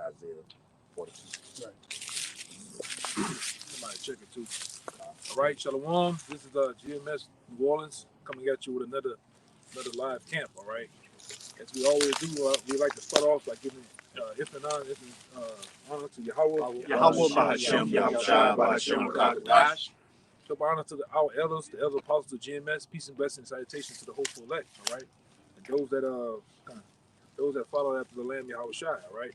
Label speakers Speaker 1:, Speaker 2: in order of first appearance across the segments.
Speaker 1: Isaiah 42.
Speaker 2: Right.
Speaker 3: Somebody check it too. All right, Shalom. This is GMS New Orleans coming at you with another live camp. All right. As we always do, we like to start off by giving honor to Yahweh.
Speaker 1: Yahweh Bahashem, Yahushua Bahashem, Rakadash.
Speaker 3: Show honor to our elders, the elder apostles of GMS. Peace and blessings, salutations to the hopeful elect. All right, and those that follow after the Lamb Yahushua. All right.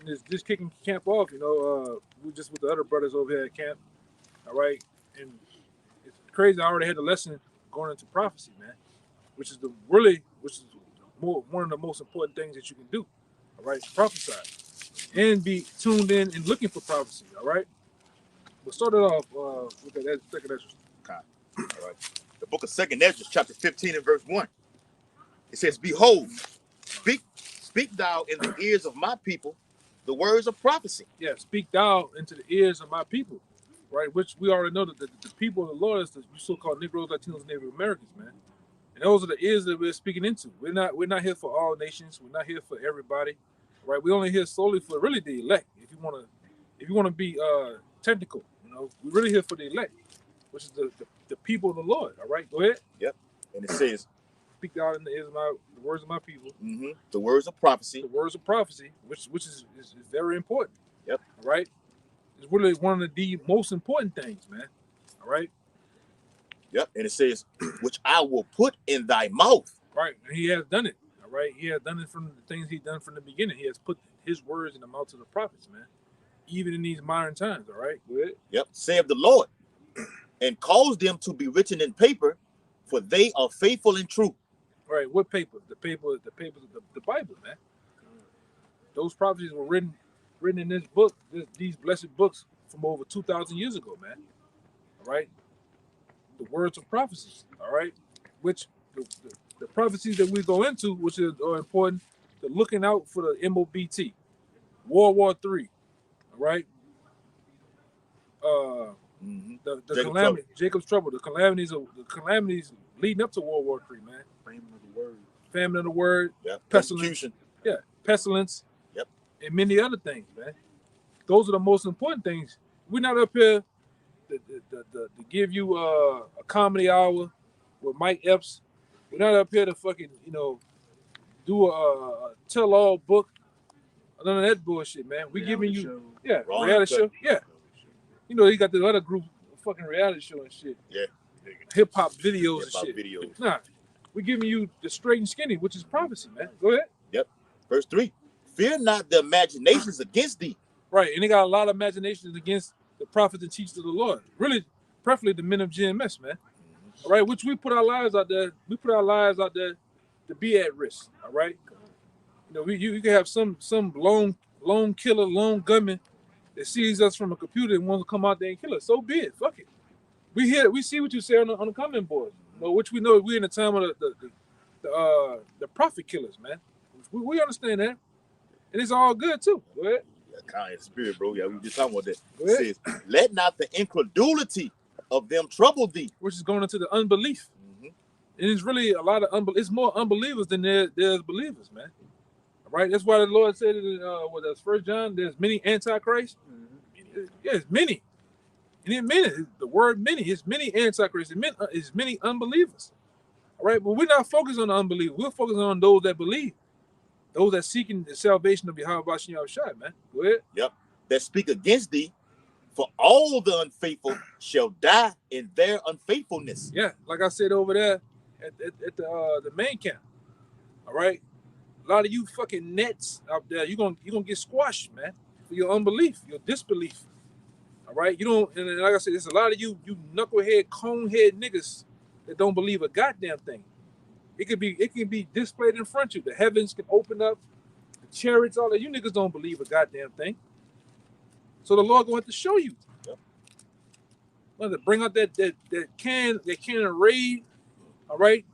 Speaker 3: And just kicking camp off. We just with the other brothers over here at camp. All right, and it's crazy. I already had the lesson going into prophecy, man, which is one of the most important things that you can do. All right, prophesy and be tuned in and looking for prophecy. All right. We'll start it off with the second Ezra.
Speaker 1: Okay. All right. The book of 2nd Ezra, chapter 15 and verse 1. It says, "Behold, speak thou in the ears of my people the words of prophecy."
Speaker 3: Yeah, speak thou into the ears of my people, right? Which we already know that the people of the Lord is the so-called Negroes, Latinos, and Native Americans, man. And those are the ears that we're speaking into. We're not here for all nations. We're not here for everybody, right? We're only here solely for really the elect. If you want to be technical, we're really here for the elect, which is the people of the Lord. All right, go ahead.
Speaker 1: Yep. And it says,
Speaker 3: "Speak thou in the ears of the words of my people."
Speaker 1: Mm-hmm. The words of prophecy.
Speaker 3: The words of prophecy, which is very important.
Speaker 1: Yep.
Speaker 3: All right. It's really one of the most important things, man. All right.
Speaker 1: Yep. And it says, "Which I will put in thy mouth."
Speaker 3: Right. And he has done it. All right. He has done it from the things he's done from the beginning. He has put his words in the mouths of the prophets, man. Even in these modern times. All right. Go ahead.
Speaker 1: Yep. "Saith the Lord, and cause them to be written in paper, for they are faithful and true."
Speaker 3: All right. What paper? The papers of the Bible, man. Those prophecies were written in this book, these blessed books from over 2,000 years ago, man. All right. The words of prophecies. All right. Which the prophecies that we go into, which are important, the looking out for the MOBT, World War III. All right. The calamity, Jacob's trouble, the calamities leading up to World War III, man. Famine of the word.
Speaker 1: Yep.
Speaker 3: Pestilence. Yeah, pestilence.
Speaker 1: Yep.
Speaker 3: And many other things, man. Those are the most important things. We're not up here to give you a comedy hour with Mike Epps. We're not up here to fucking, do a tell-all book. None of that bullshit, man. We giving you, reality show. Yeah. You got the other group, fucking reality show and shit.
Speaker 1: Yeah.
Speaker 3: Hip-hop videos and shit.
Speaker 1: Videos.
Speaker 3: Nah. We're giving you the straight and skinny, which is prophecy, man. Go ahead.
Speaker 1: Yep. Verse 3. "Fear not the imaginations against thee."
Speaker 3: Right. And they got a lot of imaginations against the prophets and teachers of the Lord. Really, preferably the men of GMS, man. All right. Which we put our lives out there. We put our lives out there to be at risk. All right. You can have some lone killer, lone gunman that sees us from a computer and wants to come out there and kill us. So be it. Fuck it. We hear. We see what you say on the comment board. Which we know we're in the time of the prophet killers, man. We understand that, and it's all good too. Go ahead.
Speaker 1: Yeah, kind of spirit, bro. Yeah, we just talking about that.
Speaker 3: Go
Speaker 1: It
Speaker 3: ahead.
Speaker 1: says, "Let not the incredulity of them trouble thee."
Speaker 3: Which is going into the unbelief, and it's really a lot of it's more unbelievers than there's believers, man. All right, that's why the Lord said in that's 1 John. There's many antichrists. Yeah, it's many. And it meant the word many. It's many antichrists. It's many unbelievers. All right, but we're not focused on the unbelievers. We're focused on those that believe, those that seeking the salvation of Yahweh Bashem Yahushua, man. Go ahead.
Speaker 1: Yep. "That speak against thee, for all the unfaithful shall die in their unfaithfulness."
Speaker 3: Yeah, like I said over there at the main camp. All right, a lot of you fucking nets out there, you're gonna get squashed, man, for your unbelief, your disbelief. All right, and like I said, there's a lot of you knucklehead, conehead niggas that don't believe a goddamn thing. It can be displayed in front of you. The heavens can open up, the chariots, all that. You niggas don't believe a goddamn thing. So the Lord gonna have to show you.
Speaker 1: Yep.
Speaker 3: To bring out that can of Raid, all right,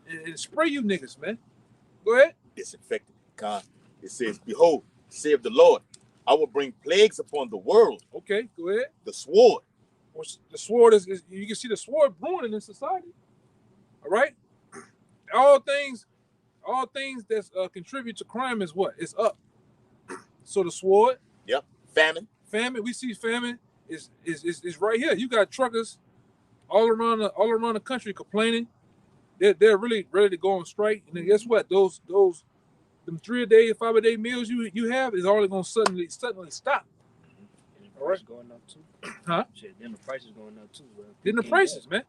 Speaker 3: and spray you niggas, man. Go ahead.
Speaker 1: Disinfected. God. It says, "Behold, saith the Lord, I will bring plagues upon the world."
Speaker 3: Okay, go ahead.
Speaker 1: "The sword."
Speaker 3: The sword is you can see the sword brewing in society. All right. All things that contribute to crime is what? It's up. So the sword,
Speaker 1: Yep. Famine.
Speaker 3: we see famine is right here. You got truckers all around the country complaining. They're really ready to go on strike. And then guess what? Them 3-a-day, 5-a-day meals you have is only gonna suddenly stop.
Speaker 2: And the price going up too.
Speaker 3: Huh?
Speaker 2: Shit, then the price is going up too. Bro.
Speaker 3: Then the prices, man.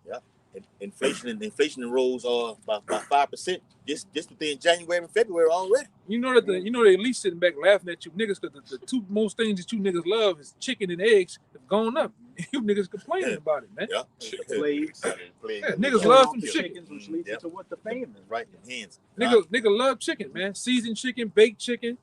Speaker 1: Inflation rose by 5% just within January and February already.
Speaker 3: You know that they at least sitting back laughing at you niggas because the two most things that you niggas love is chicken and eggs have gone up. You niggas complaining about it, man.
Speaker 1: Yeah.
Speaker 4: Plagues.
Speaker 3: Yeah, niggas love some chicken.
Speaker 4: Chickens, which leads into what the famine.
Speaker 1: Right in hands.
Speaker 3: Nigga love chicken, man. Seasoned chicken, baked chicken,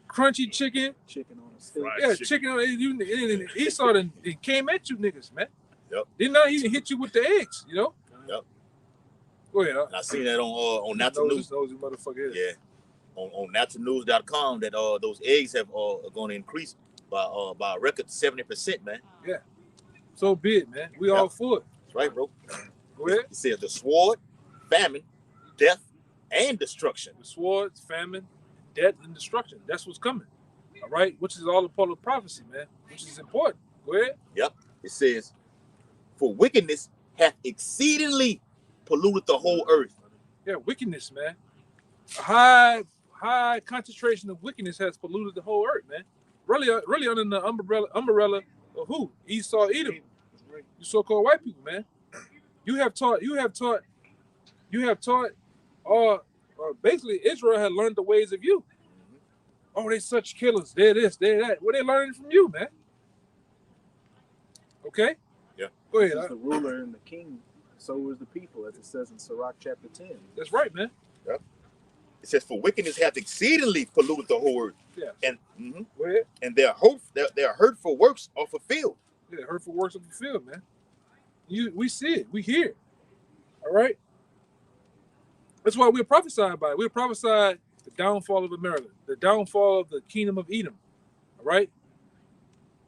Speaker 3: crunchy chicken.
Speaker 4: Chicken on a stick.
Speaker 1: Right.
Speaker 3: Yeah,
Speaker 1: chicken.
Speaker 3: chicken. And Esau done came at you niggas, man.
Speaker 1: Yep.
Speaker 3: Did not even hit you with the eggs, you know?
Speaker 1: Yep.
Speaker 3: Go ahead.
Speaker 1: And I seen that on Natural News.
Speaker 3: Nosy motherfucker.
Speaker 1: Yeah. On naturalnews.com that those eggs have are going to increase by a record 70%, man.
Speaker 3: So be it, man. We all for it.
Speaker 1: That's right, bro.
Speaker 3: Go ahead.
Speaker 1: It says the sword, famine, death, and destruction.
Speaker 3: The sword, famine, death, and destruction. That's what's coming. All right? Which is all a part of prophecy, man. Which is important. Go ahead.
Speaker 1: It says, for wickedness hath exceedingly polluted the whole earth.
Speaker 3: Yeah, wickedness, man. A high concentration of wickedness has polluted the whole earth, man. Really under the umbrella of who? Esau, Edom. You so-called white people, man. You have taught. Basically, Israel had learned the ways of you. Oh, they such killers. They're this, they're that. What they learning from you, man? Okay.
Speaker 1: Yeah.
Speaker 3: Go ahead.
Speaker 4: As the ruler and the king, so is the people, as it says in Sirach chapter 10.
Speaker 3: That's right, man.
Speaker 1: It says, for wickedness hath exceedingly polluted the whole earth.
Speaker 3: Yeah.
Speaker 1: And
Speaker 3: Go ahead.
Speaker 1: and their hurtful works are fulfilled.
Speaker 3: Yeah, hurtful works of the field, man. We see it. We hear it. All right? That's why we're prophesying about it. We're prophesying the downfall of America, the downfall of the kingdom of Edom. All right?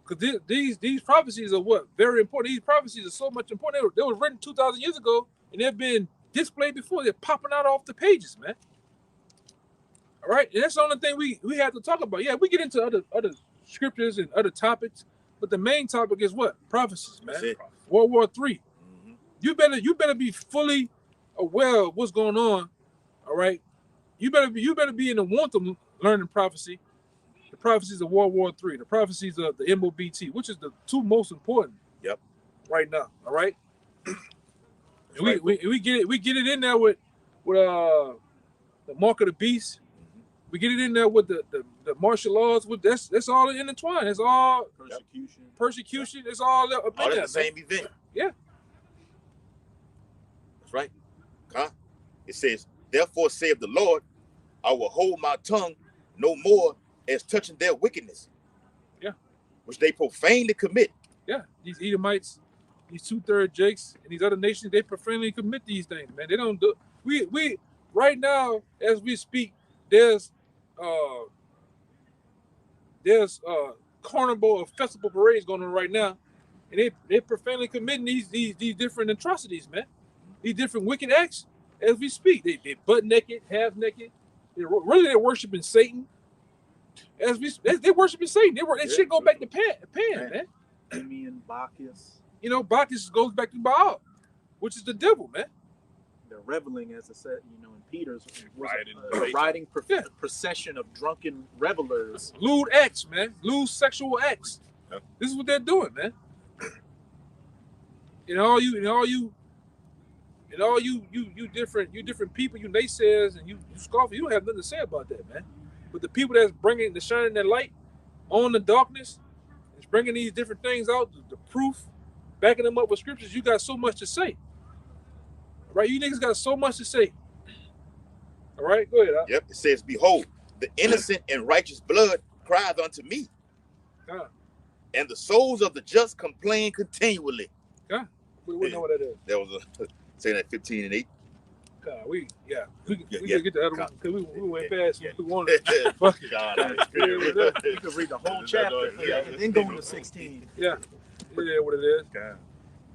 Speaker 3: Because these prophecies are what? Very important. These prophecies are so much important. They were written 2,000 years ago, and they've been displayed before. They're popping out off the pages, man. All right? And that's the only thing we have to talk about. Yeah, we get into other scriptures and other topics, but the main topic is what? Prophecies, man.
Speaker 1: That's it.
Speaker 3: World War III.
Speaker 1: Mhm.
Speaker 3: You better be fully aware of what's going on. All right. You better be in the want of learning prophecy. The prophecies of World War III, the prophecies of the MOBT, which is the two most important.
Speaker 1: Yep.
Speaker 3: Right now. All right.
Speaker 1: That's
Speaker 3: And
Speaker 1: right.
Speaker 3: we get it in there with the mark of the beast. We get it in there with the martial laws. With that's all intertwined. It's all persecution. It's all up
Speaker 1: All
Speaker 3: in there.
Speaker 1: at the same event.
Speaker 3: Yeah.
Speaker 1: That's right. Huh? It says, therefore saith the Lord, I will hold my tongue no more as touching their wickedness.
Speaker 3: Yeah.
Speaker 1: Which they profanely commit.
Speaker 3: Yeah, these Edomites, these 2/3 Jakes, and these other nations, they profanely commit these things, man. They don't do. We right now, as we speak, there's carnival or festival parades going on right now, and they profanely committing these different atrocities, man. These different wicked acts as we speak. They butt naked, half naked. They're worshiping Satan. They're worshiping Satan. That shit go back to Pan, man.
Speaker 4: Simeon, Bacchus.
Speaker 3: You know, Bacchus goes back to Baal, which is the devil, man.
Speaker 4: They're reveling, as I said, in Peter's
Speaker 1: Riding.
Speaker 4: riding
Speaker 3: Yeah.
Speaker 4: procession of drunken revelers.
Speaker 3: Lewd acts, man. Lewd sexual acts.
Speaker 1: Yeah.
Speaker 3: This is what they're doing, man. And all you different people, you naysayers and you scoffers, you don't have nothing to say about that, man. But the people that's shining that light on the darkness, is bringing these different things out, the proof, backing them up with scriptures, you got so much to say. Right? You niggas got so much to say. All right, go ahead.
Speaker 1: Yep. It says, behold, the innocent and righteous blood crieth unto me.
Speaker 3: God.
Speaker 1: And the souls of the just complain continually.
Speaker 3: We know what that is.
Speaker 1: That was saying that 15 and 8.
Speaker 3: We can
Speaker 1: Yeah.
Speaker 3: get the other one because we went past.
Speaker 1: Yeah.
Speaker 3: We wanted. Fuck it.
Speaker 1: God,
Speaker 4: You could read the whole chapter and then go into 16.
Speaker 3: Yeah, what it is.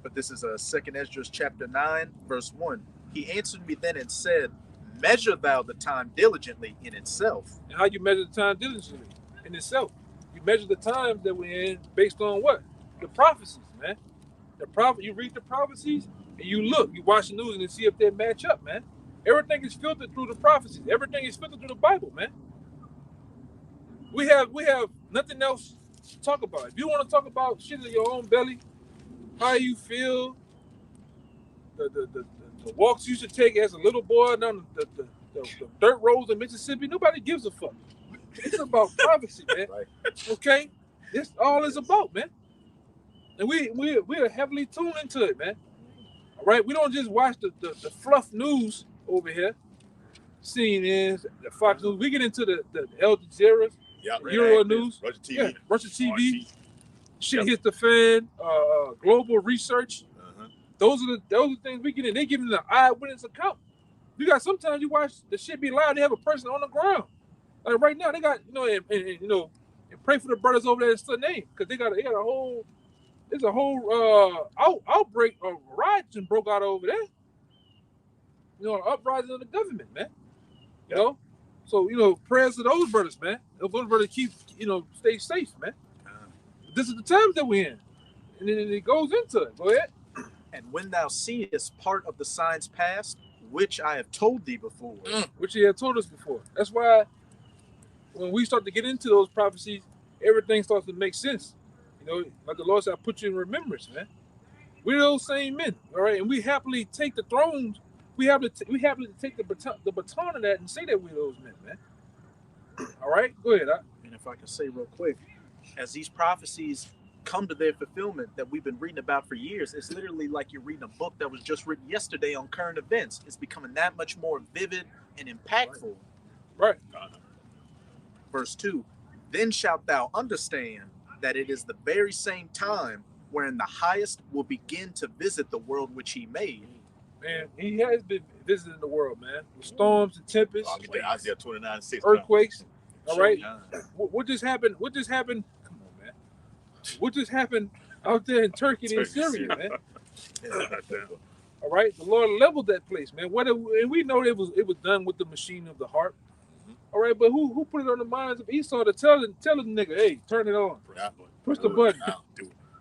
Speaker 4: But this is 2nd Esdras chapter 9, verse 1. He answered me then and said, measure thou the time diligently in itself.
Speaker 3: And how you measure the time diligently in itself. You measure the times that we're in based on what? The prophecies, man. You read the prophecies and you look, you watch the news and see if they match up, man. Everything is filtered through the prophecies. Everything is filtered through the Bible, man. We have nothing else to talk about. If you want to talk about shit in your own belly, how you feel, the walks you should take as a little boy down the dirt roads in Mississippi, nobody gives a fuck. It's about prophecy, man.
Speaker 1: Right.
Speaker 3: Okay? That's all it's about, man. And we are heavily tuned into it, man. All right? We don't just watch the fluff news over here. CNN, the Fox News. We get into the Al Jazeera, Euro News,
Speaker 1: Russia TV.
Speaker 3: yeah, Russia TV. Shit hits the fan. Global research. Those are the things we get in. They giving the eyewitness account. You got sometimes you watch the shit be live. They have a person on the ground. Like right now, they got and pray for the brothers over there in Sudan because they got a whole. There's a whole outbreak of riots and broke out over there. You know, uprising of the government, man. You know, so prayers to those brothers, man. Those brothers keep stay safe, man. This is the times that we're in, and then it goes into it. Go ahead.
Speaker 4: And when thou seest part of the signs past, which I have told thee before.
Speaker 3: Which he had told us before. That's why when we start to get into those prophecies, everything starts to make sense. Like the Lord said, I put you in remembrance, man. We're those same men, all right? And we happily take the thrones. We happily take the baton of that and say that we're those men, man. All right? Go ahead.
Speaker 4: And if I can say real quick, as these prophecies come to their fulfillment that we've been reading about for years, it's literally like you're reading a book that was just written yesterday on current events. It's becoming that much more vivid and impactful.
Speaker 3: Right.
Speaker 4: Verse 2, then shalt thou understand that it is the very same time wherein the highest will begin to visit the world which he made.
Speaker 3: Man, he has been visiting the world, man. With storms and tempests,
Speaker 1: I'll get that Isaiah 29:6.
Speaker 3: earthquakes. All right. What just happened? What just happened? Come on, man. What just happened out there in Turkey and Syria, man? All right. The Lord leveled that place, man. And we know it was done with the machine of the heart. All right, but who put it on the minds of Esau to tell the nigga, hey, turn it on, push the button,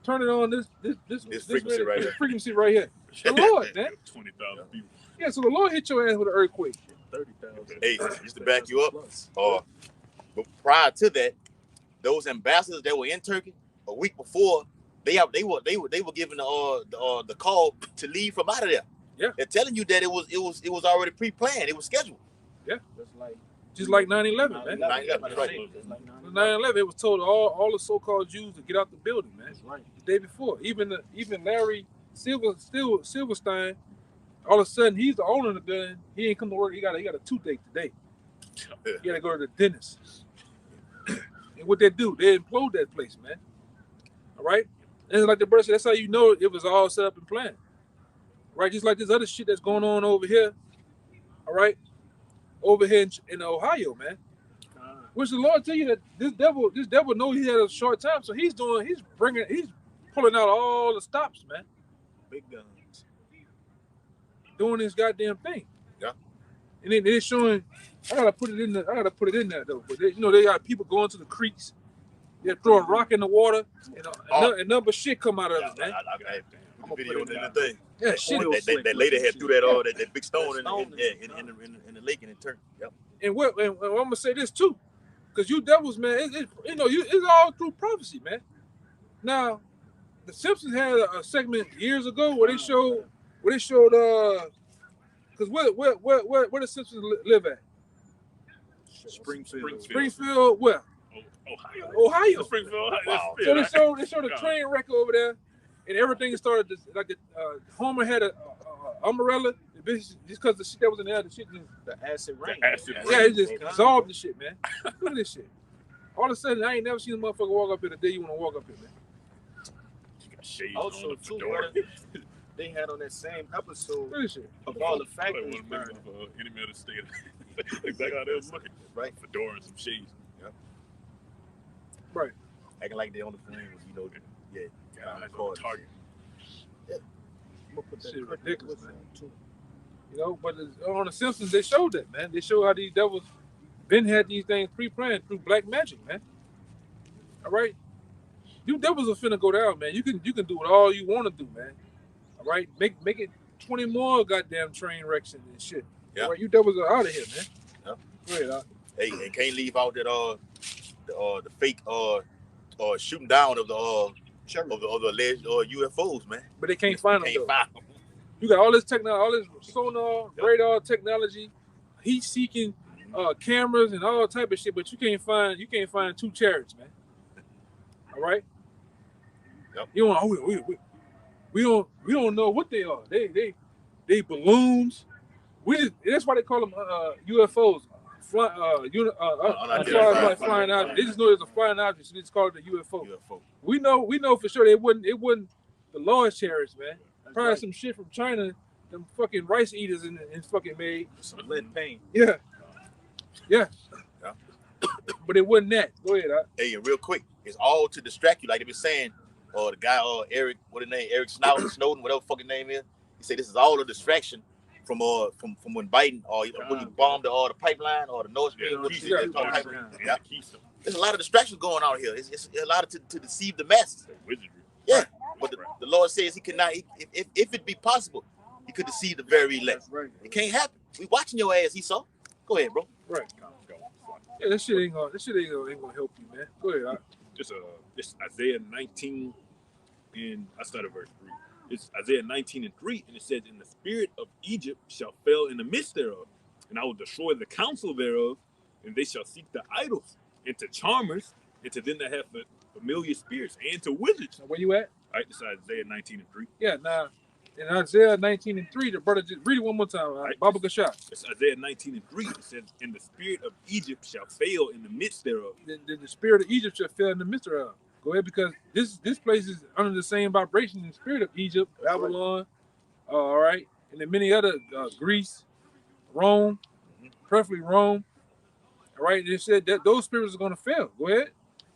Speaker 3: turn it on this
Speaker 1: frequency right here.
Speaker 3: Frequency right here. The Lord, man.
Speaker 5: 20,000 people.
Speaker 3: Yeah, so the Lord hit your ass with an earthquake.
Speaker 4: 30,000.
Speaker 1: Hey, just to back you up, but prior to that, those ambassadors that were in Turkey a week before, they were given the call to leave from out of there.
Speaker 3: Yeah,
Speaker 1: they're telling you that it was already pre-planned. It was scheduled.
Speaker 3: Yeah, just like 9/11, man.
Speaker 1: 9/11, right.
Speaker 3: 9/11, it was told all the so-called Jews to get out the building, man.
Speaker 2: That's right.
Speaker 3: The day before, even Larry Silverstein, all of a sudden he's the owner of the building. He ain't come to work. He got a toothache today. He got to go to the dentist. And what they do, they implode that place, man. All right, and like the brother said, that's how you know it was all set up and planned, right? Just like this other shit that's going on over here. All right. Over here in Ohio, man. Which the Lord tell you that this devil knows he had a short time, so he's pulling out all the stops, man.
Speaker 4: Big guns.
Speaker 3: Doing this goddamn thing.
Speaker 1: Yeah. And
Speaker 3: then they're showing. I gotta put it in there though. But they got people going to the creeks. They throw a rock in the water, and number shit come out of it, man.
Speaker 1: I'm a video in the thing.
Speaker 3: Yeah, shit.
Speaker 1: That lady had threw that big stone in the lake and it turned. Yep.
Speaker 3: And I'm gonna say this too, because you devils, man, it's all through prophecy, man. Now, the Simpsons had a segment years ago where they showed because where the Simpsons live at? Springfield, where? Ohio.
Speaker 5: Springfield,
Speaker 1: Wow.
Speaker 3: So they showed a train wreck over there, and everything started like Homer had a umbrella. Just because the shit that was in there, the
Speaker 4: acid rain.
Speaker 3: Yeah, it just dissolved the shit, man. Look at this shit. All of a sudden, I ain't never seen a motherfucker walk up here the day you want to walk up here, man.
Speaker 5: You got shades
Speaker 4: Also,
Speaker 5: on the
Speaker 4: too,
Speaker 5: fedora.
Speaker 4: they had on that same episode
Speaker 3: Look at this shit.
Speaker 4: of all the
Speaker 5: Like
Speaker 4: factories
Speaker 5: one
Speaker 4: burning.
Speaker 5: of the enemy of the state. Exactly how they was looking.
Speaker 1: Right.
Speaker 5: Fedora and some shades.
Speaker 3: Right.
Speaker 1: Acting like they on the phone, yeah.
Speaker 5: God, Target.
Speaker 4: I'm gonna put that
Speaker 3: Shit
Speaker 4: quick
Speaker 3: ridiculous,
Speaker 4: list
Speaker 3: man.
Speaker 4: on, too.
Speaker 3: You know, but on The Simpsons, they showed that, man. They showed how these devils been had these things pre-planned through black magic, man. All right, you devils are finna go down, man. You can do it all you want to do, man. All right, make it 20 more goddamn train wrecks and shit.
Speaker 1: Yeah.
Speaker 3: All right, you devils are out of here, man.
Speaker 1: Yeah.
Speaker 3: Go ahead,
Speaker 1: Hey, and can't leave out that the fake shooting down of the alleged UFOs, man.
Speaker 3: but they can't find them.
Speaker 1: Can't
Speaker 3: Though.
Speaker 1: find them.
Speaker 3: You got all this technology, all this sonar, radar technology, heat-seeking cameras, and all type of shit. But you can't find two chariots, man. All right.
Speaker 1: Yep.
Speaker 3: You don't. We don't know what they are. They balloons. That's why they call them UFOs. Flying object. They just know it's a flying object, so they just call it a UFO. We know for sure it wouldn't the large chariots, man. Probably some shit from China, them fucking rice eaters and fucking made.
Speaker 4: Some lead paint.
Speaker 3: Yeah. But it wasn't that. Go ahead.
Speaker 1: Hey, and real quick, it's all to distract you, like they been saying. The guy, Eric, what his name? Eric Snowden, whatever fucking name is. He said this is all a distraction from when Biden when he bombed the pipeline or the Nord Stream.
Speaker 5: Yeah.
Speaker 1: There's a lot of distractions going on here. It's a lot to deceive the masses. Yeah, but the Lord says He cannot. If it be possible, He could deceive the very elect.
Speaker 3: Right.
Speaker 1: It can't happen. We watching your ass, Esau. Go ahead, bro.
Speaker 3: Right. Yeah, that shit ain't gonna help you, man. Go ahead.
Speaker 5: It's Isaiah 19, and I started verse 3. It's Isaiah 19 and 3, and it says, "And the spirit of Egypt shall fail in the midst thereof, and I will destroy the counsel thereof, and they shall seek the idols, and to charmers, and to them that have familiar spirits, and to wizards."
Speaker 3: Now, where you at?
Speaker 5: All right, this is Isaiah 19 and 3.
Speaker 3: Yeah, now in Isaiah 19 and 3, the brother just read it one more time.
Speaker 5: Right.
Speaker 3: Baba Gashad.
Speaker 5: It's Isaiah 19 and 3. It says, "And the spirit of Egypt shall fail in the midst thereof."
Speaker 3: The spirit of Egypt shall fail in the midst thereof. Go ahead, because this place is under the same vibration and spirit of Egypt, Babylon, all right, and then many other Greece, Rome, preferably Rome. All right, they said that those spirits are going to fail. Go ahead.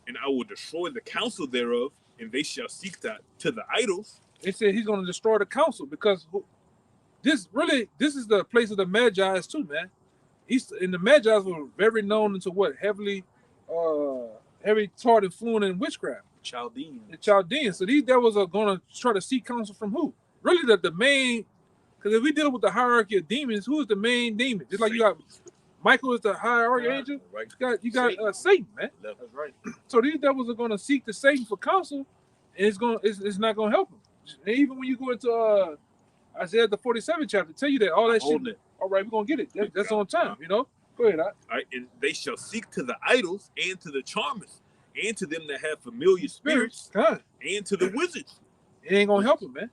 Speaker 5: "And I will destroy the counsel thereof, and they shall seek to the idols."
Speaker 3: They said He's going to destroy the council because this is the place of the Magi's too, man. And the Magi's were very known into what heavy taught and fluent in witchcraft.
Speaker 4: Chaldean.
Speaker 3: The Chaldeans. So these devils are going to try to seek counsel from who? Really, the main. Because if we deal with the hierarchy of demons, who is the main demon? Just like you got Michael is the high archangel.
Speaker 1: Right.
Speaker 3: You got Satan, man.
Speaker 4: That's right.
Speaker 3: So these devils are going to seek the Satan for counsel, and it's not going to help them. And even when you go into Isaiah the 47th chapter, tell you that all that shit.
Speaker 4: It.
Speaker 3: All right, we're gonna get it. That's on time, you know. Go ahead.
Speaker 5: All right, "And they shall seek to the idols, and to the charmers, and to them that have familiar spirits,
Speaker 3: God,
Speaker 5: and to the wizards."
Speaker 3: it ain't gonna help them, man.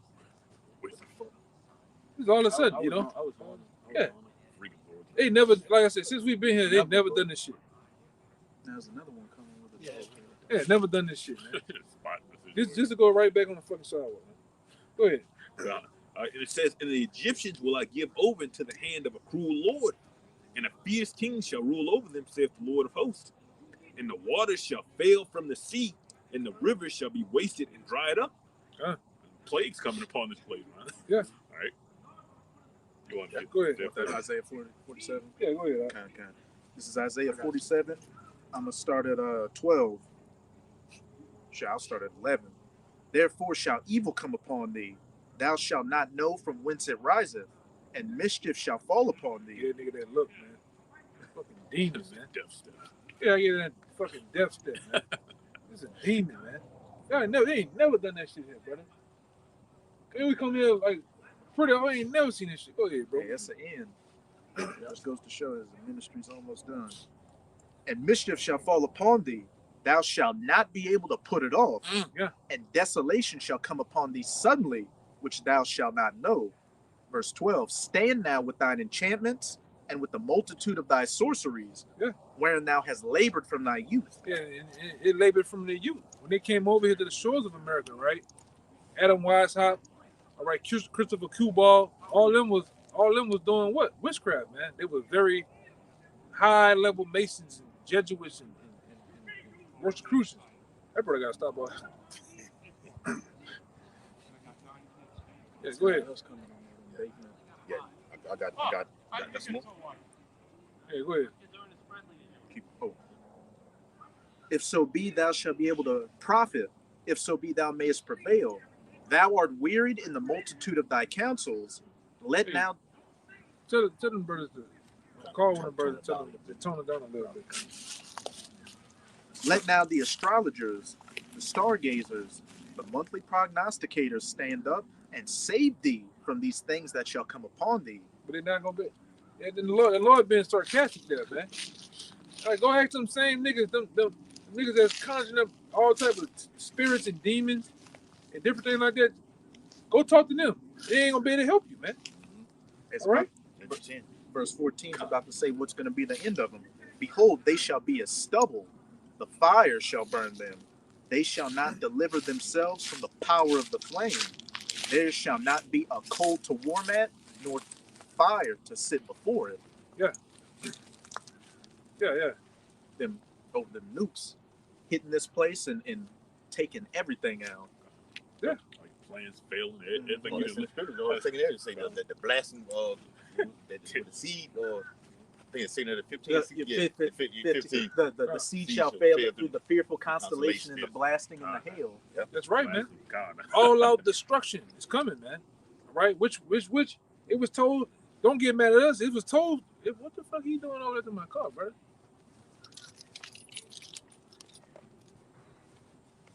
Speaker 3: It's all of a sudden, you know.
Speaker 2: I was on it.
Speaker 3: Yeah. They never, like I said, since we've been here, they've never done this shit.
Speaker 4: There's another one coming with it.
Speaker 3: Yeah, never done this shit, man. Just to go right back on the fucking sidewalk, man. Go ahead.
Speaker 5: And it says, "And the Egyptians will I give over into the hand of a cruel lord, and a fierce king shall rule over them, saith the Lord of hosts. And the waters shall fail from the sea, and the rivers shall be wasted and dried up." Plagues coming upon this place, man.
Speaker 3: Yeah.
Speaker 5: All right. You want to
Speaker 3: Go ahead.
Speaker 4: Isaiah 47.
Speaker 3: Yeah, go ahead.
Speaker 4: Okay. This is Isaiah 47. I'm going to start at 12. I'll start at 11. "Therefore shall evil come upon thee. Thou shalt not know from whence it riseth, and mischief shall fall upon thee."
Speaker 3: Yeah, nigga, that look, man. Fucking demon, man.
Speaker 5: Death step.
Speaker 3: Yeah, I get that fucking death step, man. This is a demon, man. They ain't never done that shit here, brother. Can we come here like I ain't never seen this shit. Go ahead, bro.
Speaker 4: Hey, that's the end. Just goes to show that the ministry's almost done. "And mischief shall fall upon thee. Thou shalt not be able to put it off.
Speaker 3: Yeah.
Speaker 4: And desolation shall come upon thee suddenly, which thou shalt not know." Verse 12, "Stand now with thine enchantments and with the multitude of thy sorceries, wherein thou hast labored from thy youth."
Speaker 3: Yeah, and it labored from the youth. When they came over here to the shores of America, right? Adam Weishaupt, all right, Christopher Kubal, all them was doing what? Witchcraft, man. They were very high level Masons and Jesuits and Rosicrucians. That brother got stopped by. Yeah, go ahead.
Speaker 4: Else coming on there?
Speaker 1: Yeah, I I got some more.
Speaker 3: Hey, go ahead.
Speaker 4: If so be thou shalt be able to profit, if so be thou mayest prevail. Thou art wearied in the multitude of thy counsels. Let now
Speaker 3: Tell them brothers to call one of the brothers. Tell them to tone it down a little bit.
Speaker 4: let now the astrologers, the stargazers, the monthly prognosticators stand up and save thee from these things that shall come upon thee.
Speaker 3: But they're not gonna be. Yeah, the Lord being sarcastic there, man. Like, go ask them same niggas, them niggas that's conjuring up all type of spirits and demons and different things like that. Go talk to them. They ain't gonna be able to help you, man.
Speaker 4: It's
Speaker 3: All right.
Speaker 4: Verse 14 is about to say what's going to be the end of them. Behold, they shall be as stubble. The fire shall burn them. They shall not deliver themselves from the power of the flame. There shall not be a coal to warm at, nor fire to sit before it.
Speaker 3: Yeah.
Speaker 4: Them nukes hitting this place and taking everything out.
Speaker 5: Like plans failing. Everything
Speaker 1: Well,
Speaker 5: you
Speaker 1: that's in
Speaker 5: do.
Speaker 1: the scripture, though. It's taking there to say that the blasting of the seed, or I think it's saying that the 15th.
Speaker 4: The seed shall fail through the fearful constellation and the blasting and the hail.
Speaker 3: That's right, man.
Speaker 5: God.
Speaker 3: All out destruction is coming, man. All right, which it was told. Don't get mad at us. It was told. What the fuck he doing over there to my car, brother?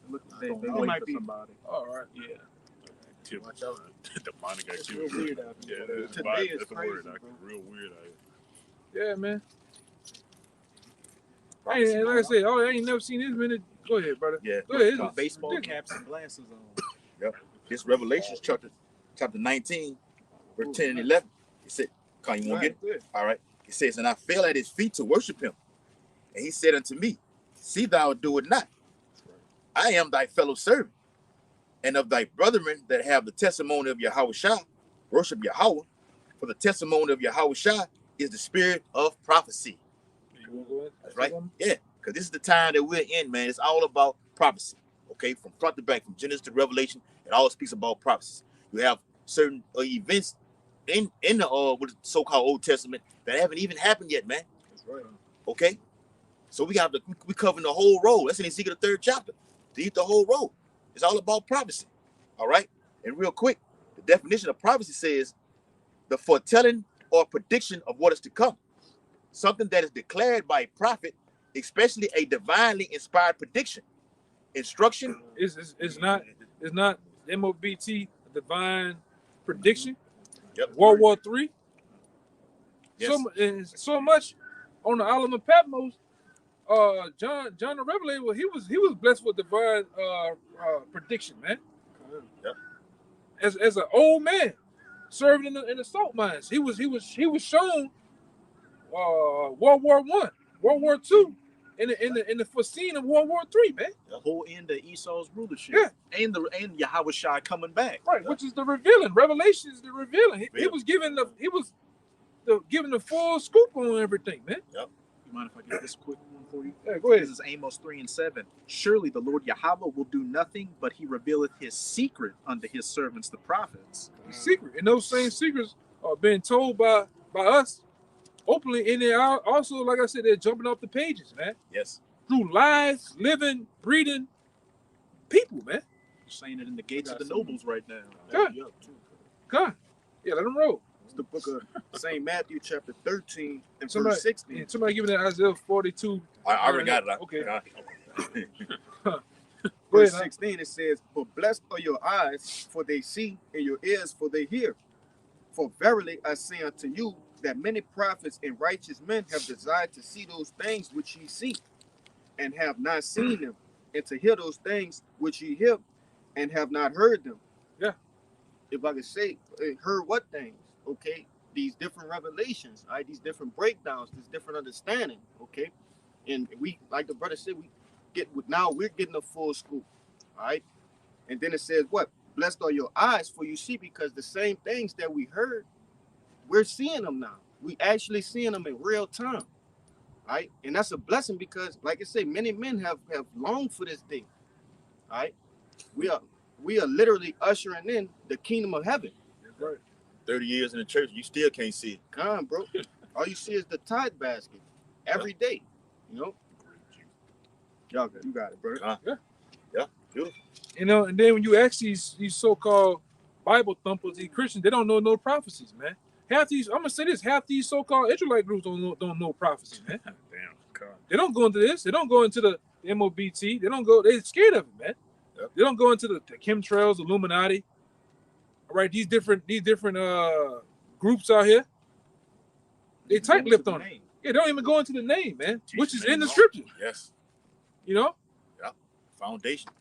Speaker 4: Look, they
Speaker 3: He
Speaker 4: might be somebody.
Speaker 3: All right.
Speaker 4: Yeah.
Speaker 5: Tip.
Speaker 1: Watch out.
Speaker 5: Demonic
Speaker 4: It's
Speaker 5: activity.
Speaker 4: real weird out
Speaker 5: Yeah,
Speaker 4: here.
Speaker 5: that's
Speaker 4: Today is
Speaker 5: that's a
Speaker 4: crazy,
Speaker 5: word.
Speaker 4: bro.
Speaker 5: Real weird out here.
Speaker 3: Yeah, man. Hey, and like I said, I ain't never seen this many. Go ahead, brother.
Speaker 1: Yeah.
Speaker 3: Go ahead.
Speaker 4: With baseball
Speaker 3: ridiculous.
Speaker 4: caps and glasses on.
Speaker 1: This Revelation chapter 19, verse 10 and 11. It said, "Come, you want to get it?
Speaker 4: Good.
Speaker 1: All right." It says, "And I fell at his feet to worship him. And he said unto me, See thou do it not. I am thy fellow servant, and of thy brethren that have the testimony of Yahushua, worship Yahweh. For the testimony of Yahushua is the spirit of prophecy."
Speaker 3: You wanna go ahead?
Speaker 1: That's right. Yeah, because this is the time that we're in, man. It's all about prophecy. Okay, from front to back, from Genesis to Revelation, it all speaks about prophecies. You have certain events in the what is so-called Old Testament that haven't even happened yet, man.
Speaker 4: That's right.
Speaker 1: Okay, so we covering the whole road. That's in Ezekiel the 3rd chapter. To eat the whole road. It's all about prophecy. All right, and real quick, the definition of prophecy says the foretelling or prediction of what is to come. Something that is declared by a prophet, especially a divinely inspired prediction, instruction.
Speaker 3: It's not MOBT divine prediction.
Speaker 1: Yep.
Speaker 3: World War III.
Speaker 1: Yes.
Speaker 3: So much on the island of Patmos. John the Revelator, he was blessed with divine prediction, man.
Speaker 1: Yep.
Speaker 3: As an old man serving in the salt mines, he was shown World War I, World War II, in the foreseen of World War III, man.
Speaker 4: The whole end of Esau's rulership.
Speaker 3: Yeah.
Speaker 4: And Yahushua coming back.
Speaker 3: Right, which is the revealing. Revelation is the revealing. He was given the full scoop on everything, man.
Speaker 4: You mind if I get this quick one for you?
Speaker 3: Yeah, go ahead.
Speaker 4: This is Amos 3 and 7. Surely the Lord Yahweh will do nothing, but he revealeth his secret unto his servants the prophets.
Speaker 3: Secret, and those same secrets are being told by us openly, and they are also, like I said, they're jumping off the pages, man.
Speaker 1: Yes.
Speaker 3: Through live, living, breathing people, man.
Speaker 4: Saying it in the gates of the nobles right now.
Speaker 3: Good. God, yeah, let them roll.
Speaker 6: It's the book of St. Matthew, chapter 13, and
Speaker 3: Somebody-
Speaker 6: verse 16.
Speaker 3: Yeah, somebody give me that Isaiah 42.
Speaker 1: I already got it.
Speaker 3: Okay.
Speaker 1: Okay.
Speaker 3: Go
Speaker 6: Verse
Speaker 3: ahead.
Speaker 6: 16, it says, For blessed are your eyes, for they see, and your ears, for they hear. For verily I say unto you, that many prophets and righteous men have desired to see those things which ye see, and have not seen them, and to hear those things which ye hear, and have not heard them.
Speaker 3: Yeah.
Speaker 6: If I could say, heard what things? Okay, these different revelations, all right, these different breakdowns, this different understanding, okay, and we, like the brother said, we're getting a full scoop, all right, and then it says what? Blessed are your eyes, for you see, because the same things that we heard, we're seeing them now. We actually seeing them in real time, right? And that's a blessing because, like I say, many men have longed for this day, all right. We are literally ushering in the kingdom of heaven.
Speaker 3: Right.
Speaker 1: 30 years in the church, you still can't see it.
Speaker 6: Come on, bro. All you see is the tithe basket every day. You know. Y'all, you got it, bro.
Speaker 1: Yeah, beautiful.
Speaker 3: You know, and then when you ask these so-called Bible thumpers, these Christians, they don't know no prophecies, man. I'm gonna say this: half these so-called Israelite groups don't know prophecy, man.
Speaker 5: Damn, God.
Speaker 3: They don't go into this. They don't go into the MOBT. They don't go. They're scared of it, man.
Speaker 1: Yep.
Speaker 3: They don't go into the chemtrails, Illuminati. All right, these different groups out here. They tight-lipped on it. Yeah, they don't even go into the name, man, which is in the scripture.
Speaker 1: Yes.
Speaker 3: You know.
Speaker 1: Foundation.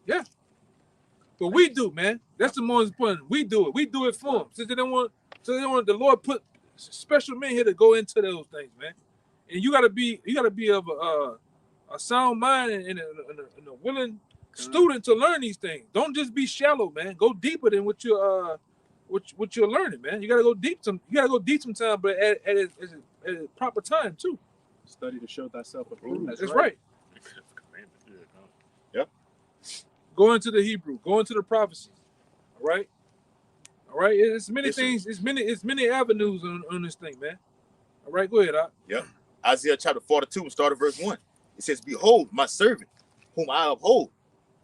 Speaker 3: But we do, man. That's the most important. We do it. We do it for them. Since they don't want the Lord put special men here to go into those things, man. And you gotta be of a sound mind and a willing student to learn these things. Don't just be shallow, man. Go deeper than what you're learning, man. You gotta go deep sometime, but at a proper time too.
Speaker 4: Study to show thyself approved.
Speaker 3: That's right.
Speaker 1: Yep.
Speaker 3: Go into the Hebrew. Go into the prophecies. All right. It's many things. It's many avenues on this thing, man. All right. Go ahead, Doc.
Speaker 1: Yep. Isaiah chapter 42 and start at verse 1. It says, "Behold, my servant, whom I uphold,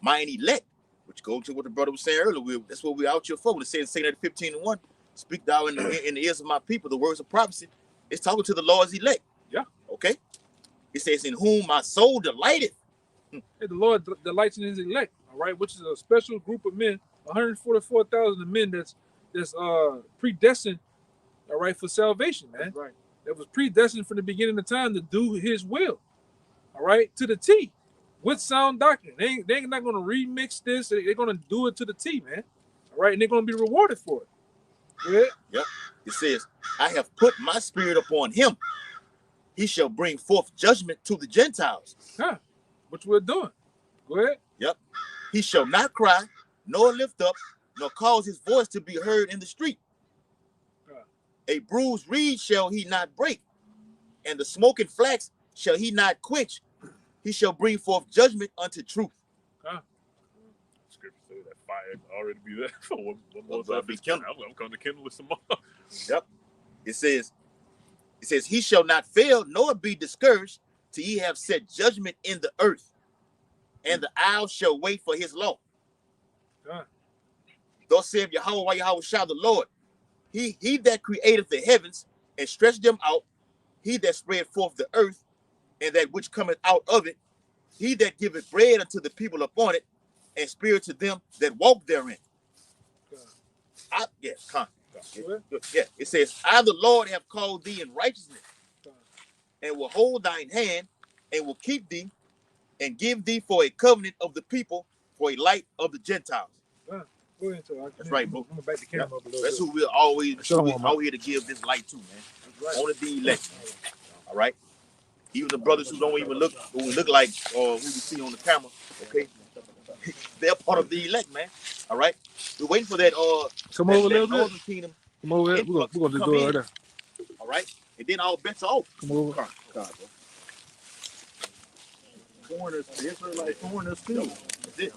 Speaker 1: mine elect," which goes to what the brother was saying earlier. That's what we're out here for. It says, saying at 15:1, "Speak thou in the ears of my people the words of prophecy." It's talking to the Lord's elect.
Speaker 3: Yeah.
Speaker 1: Okay. It says, "In whom my soul delighteth."
Speaker 3: Hey, the Lord delights in his elect, all right, which is a special group of men, 144,000 men that's predestined, all right, for salvation, man.
Speaker 6: That's right.
Speaker 3: That was predestined from the beginning of time to do his will, all right, to the T, with sound doctrine. They're not going to remix this. They're going to do it to the T, man, all right, and they're going to be rewarded for it. Yeah.
Speaker 1: Yep. It says, "I have put my spirit upon him. He shall bring forth judgment to the Gentiles."
Speaker 3: Huh. Which we're doing. Go ahead.
Speaker 1: Yep. "He shall not cry, nor lift up, nor cause his voice to be heard in the street. A bruised reed shall he not break, and the smoking flax shall he not quench. He shall bring forth judgment unto truth."
Speaker 5: Scripture says that fire already be there. One more
Speaker 1: Well,
Speaker 5: time.
Speaker 1: be kindled.
Speaker 5: I'm coming to kindle with some more.
Speaker 1: Yep. It says, "He shall not fail, nor be discouraged, till he have set judgment in the earth, and the isles shall wait for his law. Thus saith Yahweh shall the Lord, he that created the heavens and stretched them out, he that spread forth the earth, and that which cometh out of it, he that giveth bread unto the people upon it, and spirit to them that walk therein." It says, "I the Lord have called thee in righteousness, and will hold thine hand, and will keep thee, and give thee for a covenant of the people, for a light of the Gentiles."
Speaker 3: Go ahead,
Speaker 1: That's right, bro.
Speaker 3: I'm gonna back the camera up a little
Speaker 1: That's
Speaker 3: bit.
Speaker 1: who we're always
Speaker 3: Show 'em,
Speaker 1: out here to give this light to, man.
Speaker 3: Right.
Speaker 1: Only the elect. All right. Even the brothers who don't even look like who we see on the camera, okay? They're part of the elect, man. All right. We're waiting for that
Speaker 3: Come over a little bit.
Speaker 1: northern kingdom.
Speaker 3: Come over here. We're gonna just do it right there.
Speaker 1: All right. And then all bets are off.
Speaker 3: Come over.
Speaker 1: God, bro.
Speaker 4: Foreigners, the Israelite foreigners too.
Speaker 1: That's it.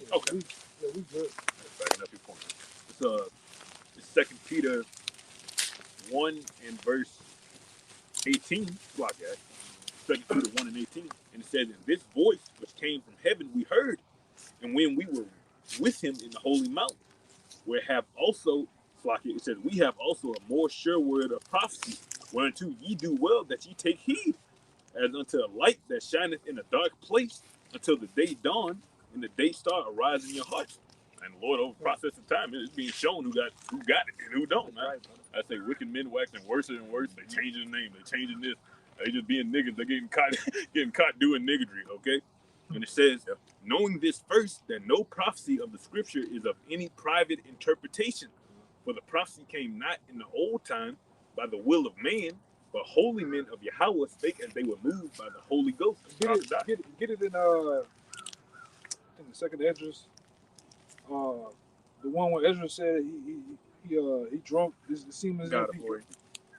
Speaker 5: Okay.
Speaker 3: Yeah, we good.
Speaker 5: Backing up your point. It's 2 Peter 1 and verse 18. Block that. 2 Peter 1 and 18. And it says, "And this voice which came from heaven we heard, and when we were with him in the holy mount, where have also," it says, "we have also a more sure word of prophecy, whereunto ye do well that ye take heed, as unto a light that shineth in a dark place, until the day dawn, and the day star arise in your hearts." And the Lord, over process of time, it's being shown who got it and who don't, man. I say wicked men waxing worse and worse. They changing the name, they changing this. They just being niggas. They're getting caught doing niggardry, okay? And it says, "Knowing this first, that no prophecy of the scripture is of any private interpretation. For the prophecy came not in the old time by the will of man, but holy men of Yahweh spake as they were moved by the Holy Ghost."
Speaker 3: Get it in the second Esdras. The one where Ezra said he drunk. It seemed as if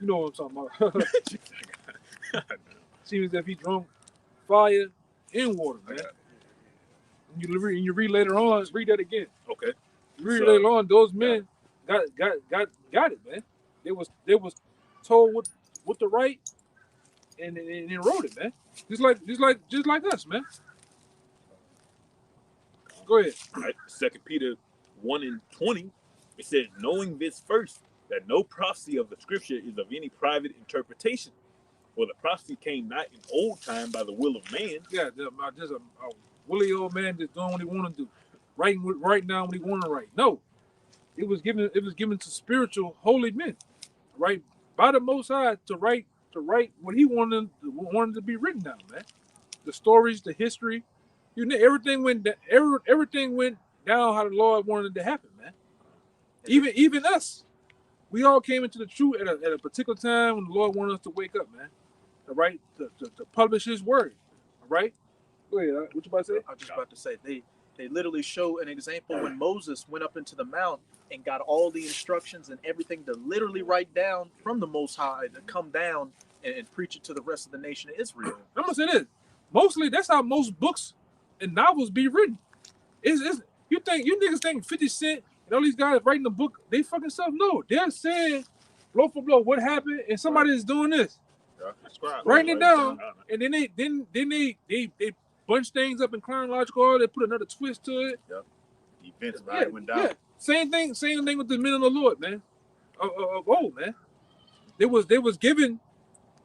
Speaker 3: You know what I'm talking about. Seems as if he drunk fire and water, man. And you read later on, read that again.
Speaker 5: Okay.
Speaker 3: Read
Speaker 5: So,
Speaker 3: later on, those men got it, man. They was told what to write and wrote it, man. Just like us, man. Go ahead.
Speaker 5: Right. 2 Peter 1:20, it says, knowing this first, that no prophecy of the scripture is of any private interpretation. For the prophecy came not in old time by the will of man.
Speaker 3: Yeah, there's a willy old man that's doing what he want to do, writing right now what he want to write. No, it was given to spiritual holy men, right, by the Most High to write what he wanted to be written down, man. The stories, the history, everything went down how the Lord wanted it to happen, man. Even us, we all came into the truth at a particular time when the Lord wanted us to wake up, man. All right, to publish His word. All right, go ahead. What you about to say?
Speaker 4: I was just about to say they literally show an example when Moses went up into the mount and got all the instructions and everything to literally write down from the Most High to come down and preach it to the rest of the nation of Israel.
Speaker 3: I'm gonna say this. Mostly, that's how most books and novels be written. You niggas think 50 Cent and all these guys writing the book, they fucking self? No, they're saying blow for blow what happened, and somebody is doing this, writing it down, and then they bunch things up in chronological order. They put another twist to it.
Speaker 1: Yep. Events right went down.
Speaker 3: Yeah. Same thing with the men of the Lord, man. Of old, man. They was given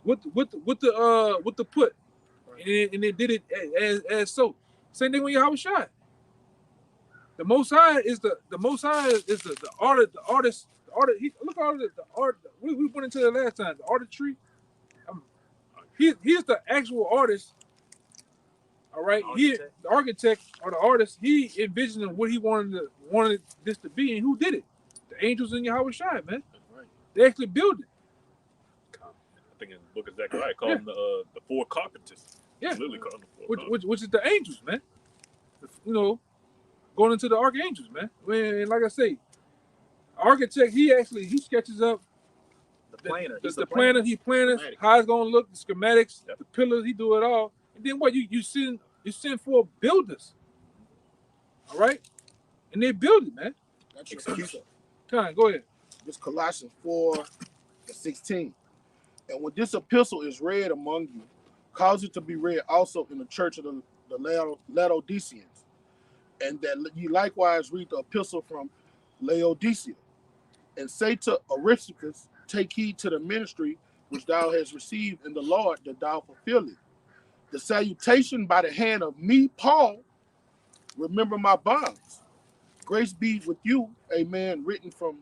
Speaker 3: with the put, and they did it as so. Same thing when Yahweh Shai. The Most High is the artist. Look at all the art. We went into it last time. The artistry. He's the actual artist. All right, the architect or the artist. He envisioned what he wanted this to be, and who did it? The angels in Yahweh Shai, man.
Speaker 5: Right.
Speaker 3: They actually built it.
Speaker 5: I think in the book of Zechariah, call them the four carpenters.
Speaker 3: Yeah,
Speaker 5: literally call them the four carpenters.
Speaker 3: which is the angels, man. Going into the archangels, man. When, like I say, architect, he sketches up
Speaker 4: The planner.
Speaker 3: the planner. He planners how it's gonna look, the schematics, the pillars. He do it all. And then what you send for builders, all right? And they build it, man.
Speaker 7: That's execution.
Speaker 3: Come on, go ahead.
Speaker 7: This Colossians 4:16. And when this epistle is read among you, cause it to be read also in the church of the Laodiceans, and that you likewise read the epistle from Laodicea, and say to Aristarchus, take heed to the ministry which thou hast received in the Lord, that thou fulfill it. The salutation by the hand of me, Paul, remember my bonds. Grace be with you, amen, written from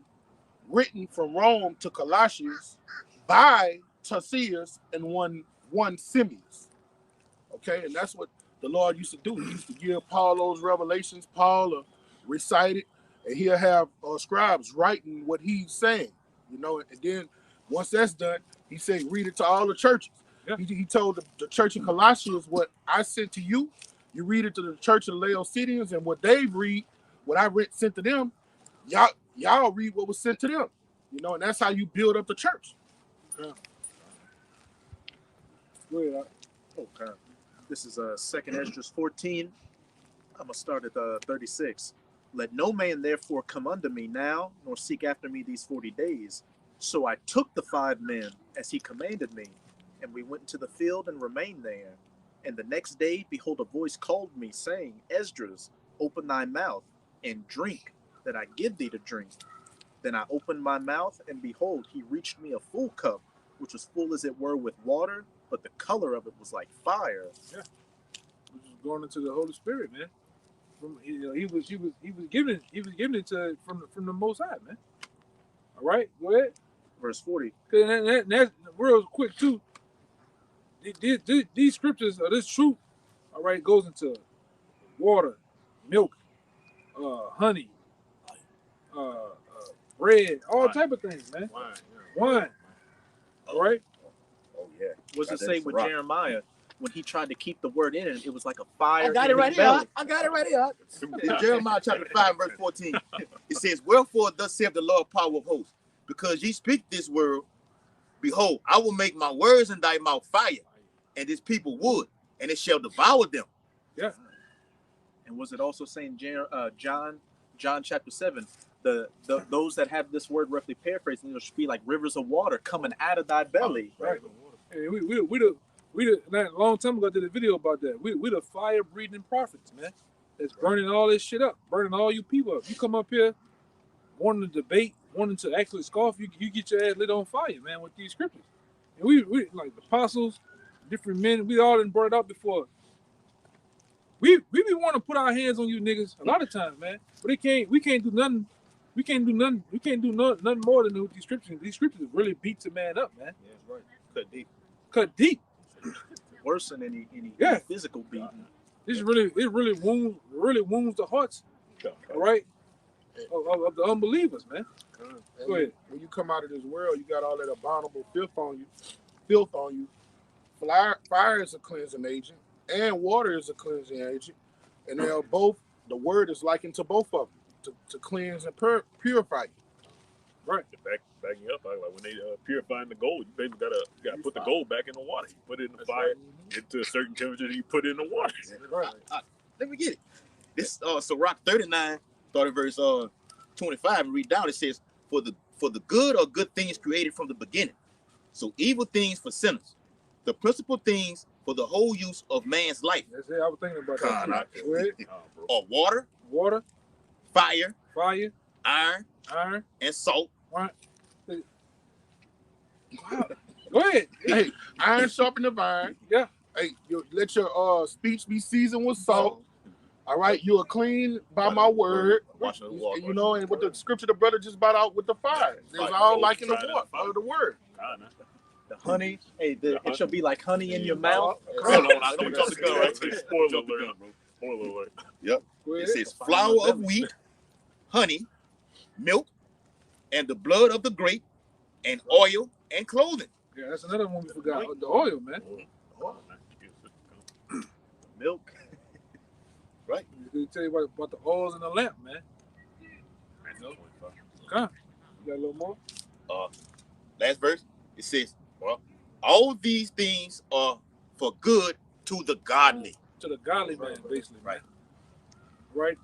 Speaker 7: Rome to Colossians by Tarsius and one Simeus. Okay, and that's what the Lord used to do. He used to give Paul those revelations. Paul recite it, and he'll have scribes writing what he's saying, and then once that's done, he said, read it to all the churches.
Speaker 3: Yeah.
Speaker 7: He told the church in Colossians, what I sent to you, you read it to the church of the Laodiceans, and what they read, what I sent to them, y'all read what was sent to them. And that's how you build up the church.
Speaker 3: Yeah. Go ahead.
Speaker 4: Okay. This is 2nd Esdras 14. I'm gonna start at 36. Let no man therefore come unto me now, nor seek after me these 40 days. So I took the 5 men as he commanded me, and we went into the field and remained there. And the next day, behold, a voice called me, saying, Esdras, open thy mouth and drink, that I give thee to drink. Then I opened my mouth, and behold, he reached me a full cup, which was full as it were with water, but the color of it was like fire.
Speaker 3: Yeah, which is going into the Holy Spirit, man. He was giving it to from the Most High, man. All right, go ahead.
Speaker 4: Verse 40.
Speaker 3: And that's real quick too. These scriptures or this truth, all right, goes into water, milk, honey, bread, all type of things, man. Wine. All right.
Speaker 1: Oh yeah.
Speaker 4: What does it say with Jeremiah when he tried to keep the word in it? It was like a fire.
Speaker 1: I got it right here. I got it right here. In Jeremiah chapter 5, verse 14, it says, wherefore thus saith the Lord power of hosts, because ye speak this word, Behold, I will make my words in thy mouth fire, and this people wood, and it shall devour them.
Speaker 3: Yeah.
Speaker 4: And was it also saying John chapter 7, those that have this word roughly paraphrased, it should be like rivers of water coming out of thy belly.
Speaker 3: Right. Hey, we a long time ago did a video about that. We the fire breathing prophets, man. That's burning all this shit up, burning all you people up. You come up here wanting to debate, wanting to actually scoff, you get your ass lit on fire, man, with these scriptures. And we like the apostles, different men, we all done brought it up before. We be wanting to put our hands on you niggas a lot of times, man. But we can't do nothing more than with these scriptures. These scriptures really beats a man up, man.
Speaker 1: Yeah, that's right.
Speaker 3: Cut deep.
Speaker 4: Worse than any
Speaker 3: Yeah.
Speaker 4: physical beating.
Speaker 3: This really wounds the hearts, all right, of the unbelievers, man.
Speaker 7: And
Speaker 3: Go ahead.
Speaker 7: when you come out of this world, you got all that abominable filth on you. Fire is a cleansing agent, and water is a cleansing agent, and they are both. The word is likened to both of them to cleanse and purify you.
Speaker 3: Right.
Speaker 5: Backing up, like when they purifying the gold, you basically gotta put the gold back in the water. You put it in the fire, get to a certain temperature, you put it in the water.
Speaker 3: Right.
Speaker 1: Let me get it. This Sirach 39, start at verse 25 and read down. It says, for the good are good things created from the beginning. So evil things for sinners. The principal things for the whole use of man's life
Speaker 3: That's it. I was thinking about that.
Speaker 1: God,
Speaker 3: Go ahead.
Speaker 1: are water,
Speaker 3: Water,
Speaker 1: fire,
Speaker 3: fire,
Speaker 1: iron,
Speaker 3: iron.
Speaker 1: and salt.
Speaker 3: Right. Wow. Go ahead.
Speaker 7: Hey, iron sharpen the iron.
Speaker 3: Yeah.
Speaker 7: Hey, let your speech be seasoned with salt. All right, you are clean by my word.
Speaker 1: Washing the water.
Speaker 7: You know, and with the scripture the brother just brought out with the fire. It's all like in the water, the word.
Speaker 4: The honey, it shall be like honey in your mouth.
Speaker 1: Hold on, I don't talk to God right there.
Speaker 5: Spoiler alert, bro. Spoiler alert.
Speaker 1: Yep.
Speaker 3: Go
Speaker 1: It
Speaker 3: ahead.
Speaker 1: says flour of wheat, honey, milk, and the blood of the grape, and oil and clothing.
Speaker 3: Yeah, that's another one we forgot. The oil, man.
Speaker 4: Milk.
Speaker 1: Right.
Speaker 3: They tell you about the oils in the lamp, man. Okay. You got a little more?
Speaker 1: Last verse. It says, well, all these things are for good to the godly.
Speaker 3: To the godly man, basically.
Speaker 1: Right.
Speaker 3: Right.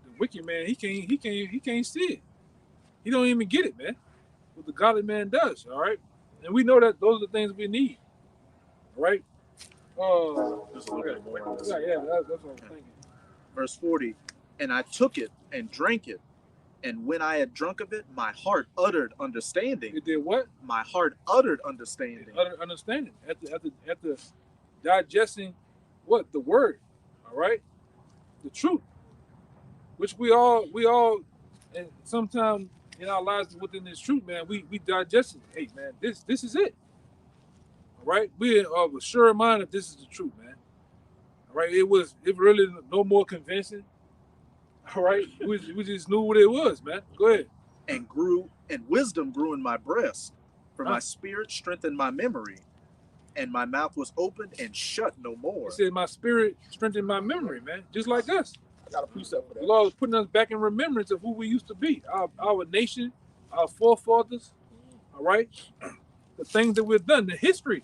Speaker 3: The wicked man, he can't see it. He don't even get it, man. What the godly man does, all right? And we know that those are the things we need. All right?
Speaker 5: Just a little bit more.
Speaker 3: Yeah, that's what I'm thinking.
Speaker 4: Verse 40, and I took it and drank it, and when I had drunk of it, my heart uttered understanding.
Speaker 3: It did what?
Speaker 4: My heart uttered understanding.
Speaker 3: Understanding. After digesting what? The word. All right? The truth. Which we all and sometimes in our lives within this truth, man, we digest it. Hey man, this is it. All right? We are of a sure mind that this is the truth, man. All right, it really no more convincing. All right, we just knew what it was, man. Go ahead.
Speaker 4: And wisdom grew in my breast, for my spirit strengthened my memory, and my mouth was opened and shut no more.
Speaker 3: He said, my spirit strengthened my memory, man. Just like us.
Speaker 7: I got a precept for
Speaker 3: The
Speaker 7: that.
Speaker 3: Lord is putting us back in remembrance of who we used to be. Our nation, our forefathers, all right? The things that we've done, the history.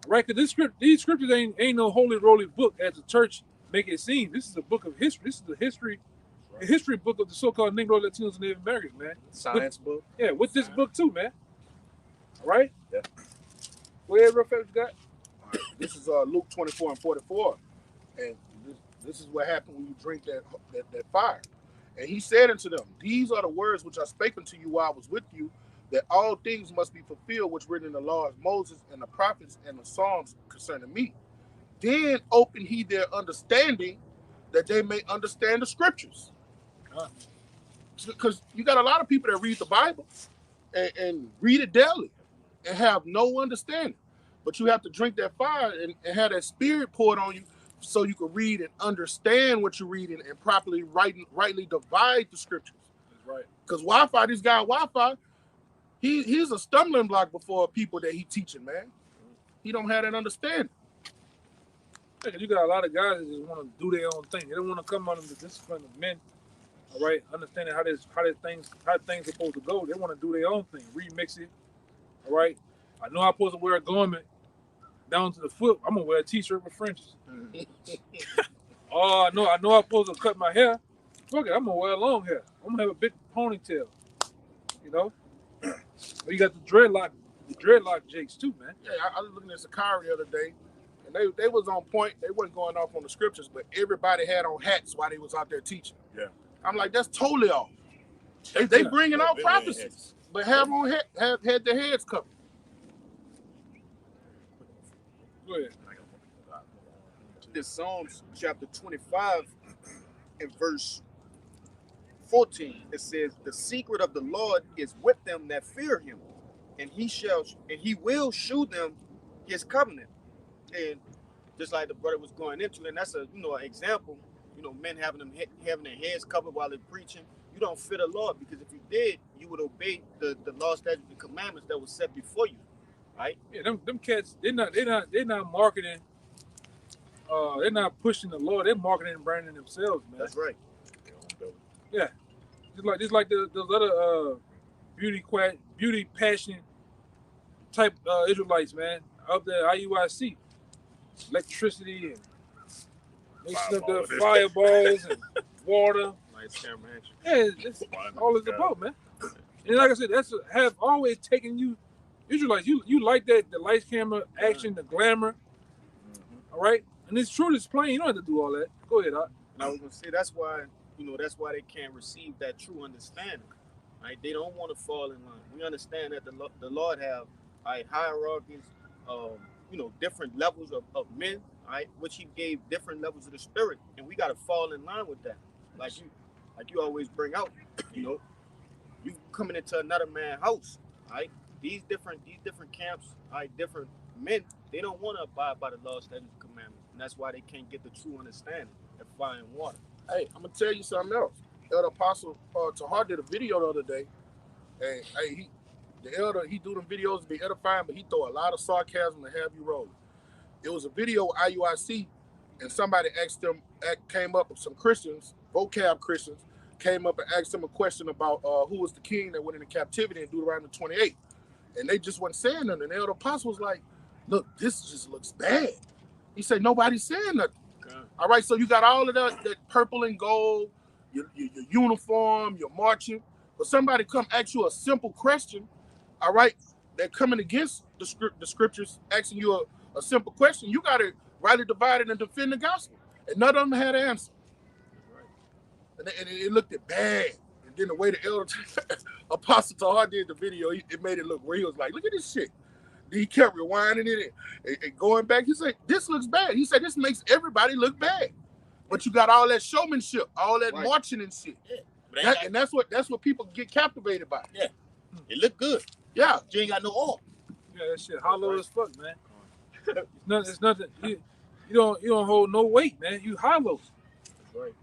Speaker 3: All right, because these scriptures ain't no holy roly book as the church make it seem. This is a book of history. This is the history book of the so-called Negro, Latinos, and Native Americans, man.
Speaker 4: Science book.
Speaker 3: Yeah, with this book too, man. All right?
Speaker 1: Yeah.
Speaker 3: Go ahead, real fast, you got?
Speaker 7: All right, this is Luke 24 and 44. And this is what happened when you drink that fire. And he said unto them, these are the words which I spake unto you while I was with you, that all things must be fulfilled which written in the law of Moses and the prophets and the Psalms concerning me. Then opened he their understanding that they may understand the scriptures. Because you got a lot of people that read the Bible and read it daily and have no understanding. But you have to drink that fire and have that spirit poured on you so you can read and understand what you're reading and properly rightly divide the scriptures.
Speaker 3: That's right.
Speaker 7: Because this guy Wi-Fi, he's a stumbling block before people that he teaching, man. He don't have that understanding.
Speaker 3: Yeah, you got a lot of guys that just want to do their own thing. They don't want to come under the discipline of men. All right, understanding how things are supposed to go. They want to do their own thing, remix it. All right, I know I'm supposed to wear a garment down to the foot. I'm gonna wear a t-shirt with fringes. Oh, I know I'm supposed to cut my hair. Fuck it, I'm gonna wear long hair. I'm gonna have a big ponytail. You know? But you got the dreadlock jakes too, man.
Speaker 7: Yeah, I was looking at Sakari the other day, and they was on point. They wasn't going off on the scriptures, but everybody had on hats while they was out there teaching.
Speaker 5: Yeah.
Speaker 7: I'm like, that's totally off. They bringing out
Speaker 1: Yeah,
Speaker 7: prophecies, but have had their heads covered.
Speaker 3: Go ahead.
Speaker 6: This Psalms chapter 25 and verse 14. It says, "The secret of the Lord is with them that fear him, and he will shew them his covenant." And just like the brother was going into, and that's an example. Men having their heads covered while they're preaching. You don't fear the Lord, because if you did, you would obey the law, statutes, and commandments that was set before you, right?
Speaker 3: Yeah, them cats, they're not marketing. They're not pushing the Lord. They're marketing and branding themselves, man.
Speaker 6: That's right.
Speaker 3: Yeah, just like those other beauty passion type Israelites, man, up there IUIC, electricity and mixing up the fireballs and water.
Speaker 4: Lights, camera, action.
Speaker 3: Yeah, it's all it's about, man. And like I said, have always taken you Israelites. You like that, the lights, camera, action, the glamour. All right, and it's true. It's plain. You don't have to do all that. Go ahead, Doc.
Speaker 6: And I was gonna say that's why they can't receive that true understanding. Right? They don't want to fall in line. We understand that the Lord have hierarchies, different levels of men, right? Which He gave different levels of the spirit, and we got to fall in line with that. Like you always bring out, you coming into another man's house, right? These different camps, right? Different men, they don't want to abide by the law, statutes, and commandments, and that's why they can't get the true understanding of fire and water.
Speaker 7: Hey, I'm gonna tell you something else. Elder Apostle Tahar did a video the other day, and he do them videos to be edifying, but he throw a lot of sarcasm to have you rolling. It was a video with IUIC, and somebody came up with some Christians, vocab Christians, came up and asked him a question about who was the king that went into captivity in Deuteronomy 28, and they just wasn't saying nothing. And the Elder Apostle was like, "Look, this just looks bad." He said, "Nobody's saying nothing." All right, so you got all of that purple and gold, your uniform, your marching, but somebody come ask you a simple question, all right, they're coming against the scriptures, asking you a simple question, you got to rightly divide it and defend the gospel, and none of them had an answer. And it looked bad. And then the way the Elder Apostle Tahar did the video, it made it look real. He was like, "Look at this shit." He kept rewinding it and going back. He said, "This looks bad." He said, "This makes everybody look bad." But you got all that showmanship, all that marching and shit. Yeah. And that's what people get captivated by.
Speaker 1: Yeah. It looked good.
Speaker 7: Yeah.
Speaker 1: You ain't got no oil.
Speaker 3: Yeah, that shit hollow as fuck, man. It's nothing. You don't hold no weight, man. You hollow.
Speaker 4: That's right.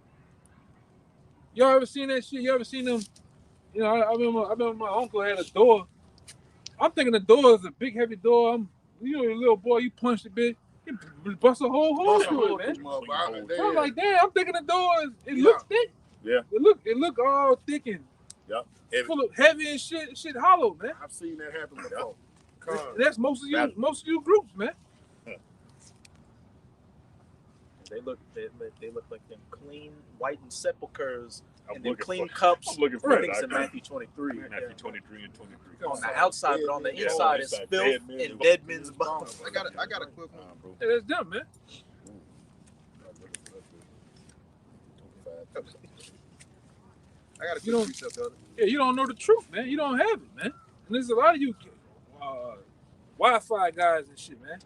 Speaker 3: Y'all ever seen that shit? You ever seen them? I remember my uncle had a door. I'm thinking the door is a big, heavy door. Your little boy, you punch the bitch, it bust a whole hole through it, man. I'm like, damn. I'm thinking the door looks thick.
Speaker 5: Yeah.
Speaker 3: It look all thick and full of heavy and shit hollow, man.
Speaker 7: I've seen that happen before.
Speaker 3: And that's most of you groups, man.
Speaker 4: They look like them clean whitened sepulchres
Speaker 5: I'm
Speaker 4: and them
Speaker 5: looking
Speaker 4: clean
Speaker 5: for-
Speaker 4: cups.
Speaker 5: I'm looking for
Speaker 4: things
Speaker 5: that.
Speaker 4: in Matthew 23.
Speaker 5: Matthew 23 and 23.
Speaker 4: On the outside, but on the
Speaker 5: Yeah,
Speaker 4: inside
Speaker 5: on the
Speaker 4: is
Speaker 5: inside,
Speaker 4: filth
Speaker 5: dead men's
Speaker 4: and dead men's bones.
Speaker 6: I got a quick one.
Speaker 5: Bro.
Speaker 3: Yeah, that's them, man.
Speaker 6: I got a
Speaker 3: You
Speaker 6: quick
Speaker 3: don't-
Speaker 6: precept, Elder.
Speaker 3: Yeah, you don't know the truth, man. You don't have it, man. And there's a lot of you Wi-Fi guys and shit, man.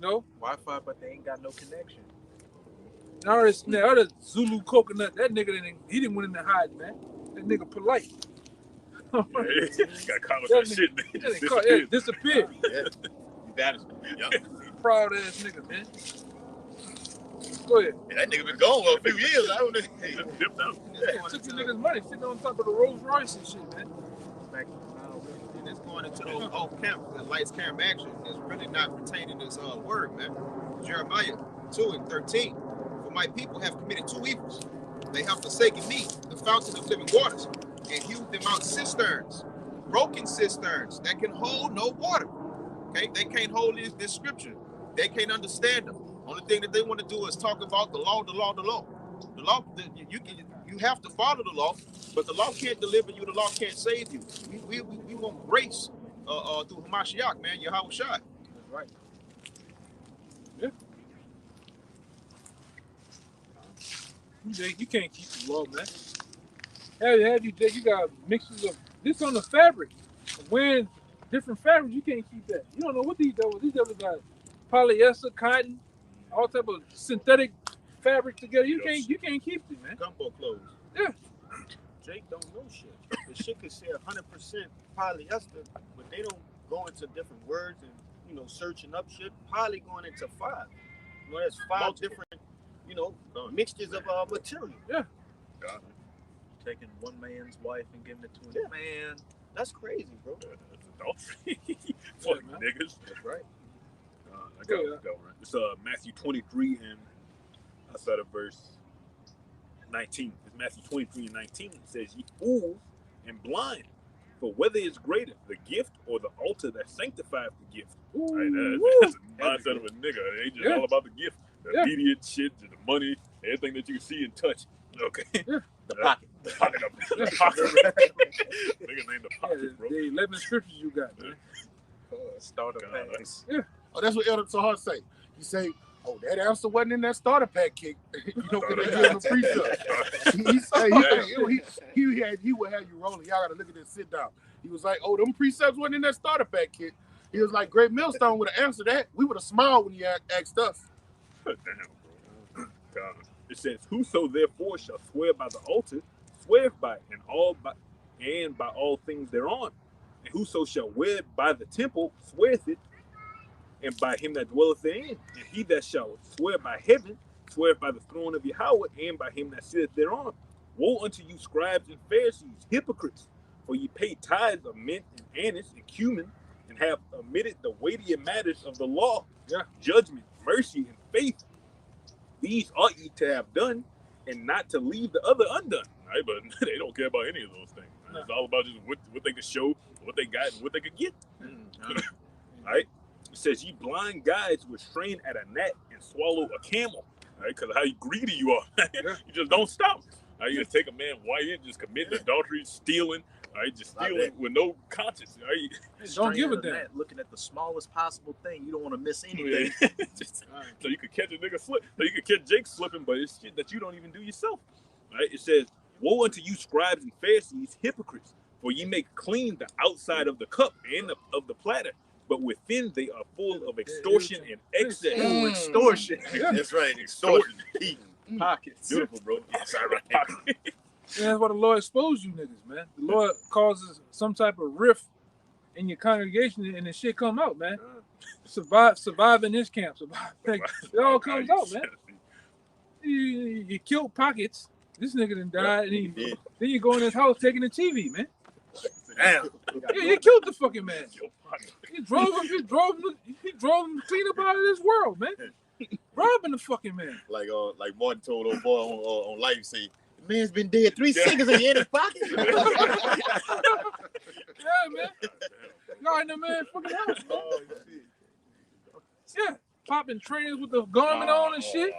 Speaker 4: Wi-Fi, but they ain't got no connection.
Speaker 3: Now this other Zulu coconut, that nigga didn't went in the hide, man. That nigga polite.
Speaker 5: Yeah, got caught with
Speaker 3: That
Speaker 5: that shit, man.
Speaker 3: That
Speaker 5: Just
Speaker 3: nigga
Speaker 5: disappeared.
Speaker 3: disappeared.
Speaker 1: You vanished. Yep.
Speaker 3: Proud ass nigga, man. Go ahead.
Speaker 1: Yeah, that nigga been gone for a few years. I don't know.
Speaker 5: He just dipped out.
Speaker 3: Yeah, took the nigga's money sitting on top of the Rolls Royce and shit, man.
Speaker 6: And it's going into the whole camp, the lights, camera, action is really not retaining this word, man. Jeremiah 2:13. For my people have committed two evils. They have forsaken me, the fountain of living waters, and hewed them out cisterns,
Speaker 8: broken cisterns that can hold no water. Okay, they can't hold this scripture. They can't understand them. Only thing that they want to do is talk about the law, the law, the law. The law, you have to follow the law, but the law can't deliver you. The law can't save you. We want grace through Hamashiach, man, Yahweh Shai.
Speaker 3: That's right. Yeah. You can't keep the law, man. You got mixtures of this on the fabric. Wearing different fabrics, you can't keep that. You don't know what these devils got polyester, cotton, all type of synthetic fabric together. You can't keep it, man.
Speaker 6: Gumbo clothes.
Speaker 3: Yeah.
Speaker 6: Jake don't know shit. The shit could say 100% polyester, but they don't go into different words and searching up shit. Poly going into 5. There's 5 different mixtures of material.
Speaker 3: Yeah.
Speaker 4: Taking one man's wife and giving it to another man.
Speaker 6: That's crazy, bro.
Speaker 5: That's adultery. Fuck niggas.
Speaker 4: That's right.
Speaker 5: I got it. It's Matthew 23 and outside of verse 19. It's Matthew 23 and 19. It says, "Ye fools and blind, for whether is greater, the gift or the altar that sanctifies the gift?" Right, that's the mindset of a nigga. They just all about the gift, the immediate shit, the money, everything that you can see and touch. Okay.
Speaker 1: The pocket.
Speaker 5: The pocket. The pocket. Nigga named the pocket, bro.
Speaker 3: The 11 scriptures you got, man.
Speaker 4: Starter packs.
Speaker 3: Yeah.
Speaker 7: Oh, that's what Elder Tahar say. He say, "Oh, that answer wasn't in that starter pack kick." When they give him a precept. He would have you rolling. Y'all gotta look at this. Sit down. He was like, "Oh, them precepts wasn't in that starter pack kit." He was like, "Great Millstone would have answered that. We would have smiled when he asked us."
Speaker 5: Damn, bro. God. It says, "Whoso therefore shall swear by the altar, sweareth by it, and by all things thereon. And whoso shall wear by the temple, sweareth it, and by him that dwelleth therein. And he that shall swear by heaven, sweareth by the throne of Yahweh, and by him that sitteth thereon. Woe unto you, scribes and Pharisees, hypocrites! For ye pay tithes of mint and anise and cumin, and have omitted the weightier matters of the law, judgment, mercy, and faith. These ought ye to have done, and not to leave the other undone." Right? But they don't care about any of those things. Right? It's all about just what they can show, what they got, and what they could get. Right? It says, "Ye blind guides which strain at a gnat and swallow a camel." Right? Because of how greedy you are. You just don't stop. Right? You just take a man white and just committing adultery, stealing. Right? Just stealing with no conscience. Right?
Speaker 3: Don't give a damn.
Speaker 4: Looking at the smallest possible thing. You don't want to miss anything.
Speaker 5: So you could catch a nigga slip. So you could catch Jake slipping, but it's shit that you don't even do yourself. Right? It says, "Woe unto you, scribes and Pharisees, hypocrites! For ye make clean the outside of the cup and of the platter, but within they are full of extortion and excess."
Speaker 4: Ooh, extortion.
Speaker 1: That's right. Extortion.
Speaker 4: Pockets.
Speaker 5: Beautiful, bro. That's right.
Speaker 3: And that's why the Lord exposed you niggas, man. The Lord causes some type of rift in your congregation, and the shit come out, man. Survive in this camp. It all comes out, man. You killed Pockets. This nigga done died, and then you go in his house taking the TV, man.
Speaker 1: Damn.
Speaker 3: Yeah, you killed the fucking man. He drove him clean up out of this world, man. Robbing the fucking man.
Speaker 1: Like Martin told old boy on life, say, "The man's been dead 3 seconds and you in his pocket."
Speaker 3: Yeah, man. Y'all in the man's fucking house, man. Yeah, popping trainers with the garment on and shit.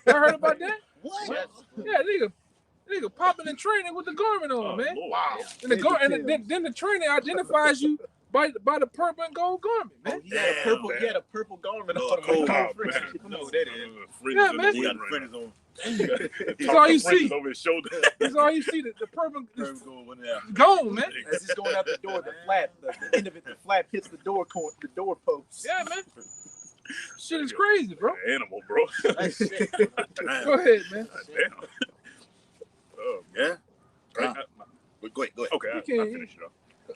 Speaker 3: Y'all heard about that?
Speaker 1: What?
Speaker 3: Yeah, nigga popping and training with the garment on, man.
Speaker 1: Wow.
Speaker 3: And then the trainer identifies you by the purple and gold garment, man.
Speaker 4: He had a purple garment on.
Speaker 1: Cold.
Speaker 4: You know who that is.
Speaker 3: Yeah, man.
Speaker 1: He got the fringes on.
Speaker 3: That's all you see.
Speaker 5: Over his shoulder.
Speaker 3: That's all you see. The purple is
Speaker 1: Gone,
Speaker 3: man.
Speaker 4: As he's going out the door, the end of it, the flap hits the door post.
Speaker 3: Yeah, man. Shit is crazy, bro.
Speaker 5: Animal, bro.
Speaker 3: Go ahead, man.
Speaker 5: Damn. Oh,
Speaker 1: Yeah.
Speaker 5: right.
Speaker 1: Go ahead.
Speaker 5: Okay, I finished it up.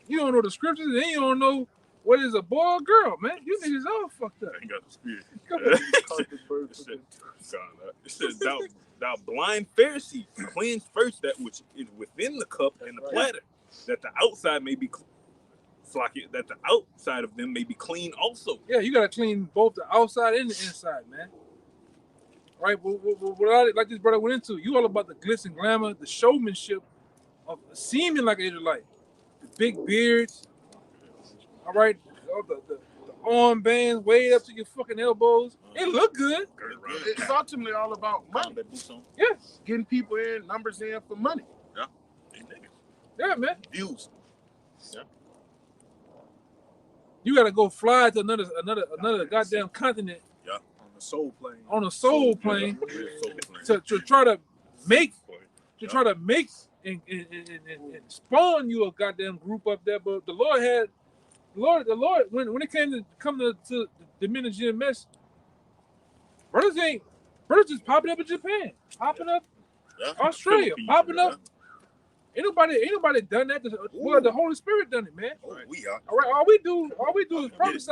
Speaker 3: You don't know the scriptures, and then you don't know what is a boy or girl, man. You niggas all fucked up.
Speaker 5: I ain't got the spirit.
Speaker 3: Come on.
Speaker 5: It says, thou blind Pharisee, cleanse first that which is within the cup and the platter, that the outside may be that the outside of them may be clean also.
Speaker 3: Yeah, you gotta clean both the outside and the inside, man. Right? What like this brother went into, you all about the glitz and glamour, the showmanship of seeming like an Israelite. the big beards. All right, the armbands way up to your fucking elbows. It look good.
Speaker 7: It's ultimately all about money.
Speaker 1: Combat boots on.
Speaker 3: Yeah,
Speaker 7: Getting people in, numbers in for money.
Speaker 5: These niggas.
Speaker 3: yeah, man.
Speaker 1: Views.
Speaker 3: You gotta go fly to another goddamn continent
Speaker 4: On the soul plane.
Speaker 3: on a soul plane
Speaker 5: So
Speaker 3: to try to make
Speaker 5: Yeah.
Speaker 3: try to make and spawn you a goddamn group up there. But the Lord when it came to the men of GMS, brothers just popping up in Japan, popping up
Speaker 1: Yeah.
Speaker 3: Australia,
Speaker 5: Philippines,
Speaker 3: popping
Speaker 5: yeah.
Speaker 3: up. Ain't nobody done that. Well, the Holy Spirit done it, man.
Speaker 1: Oh, we are.
Speaker 3: All right, all we do is prophesy,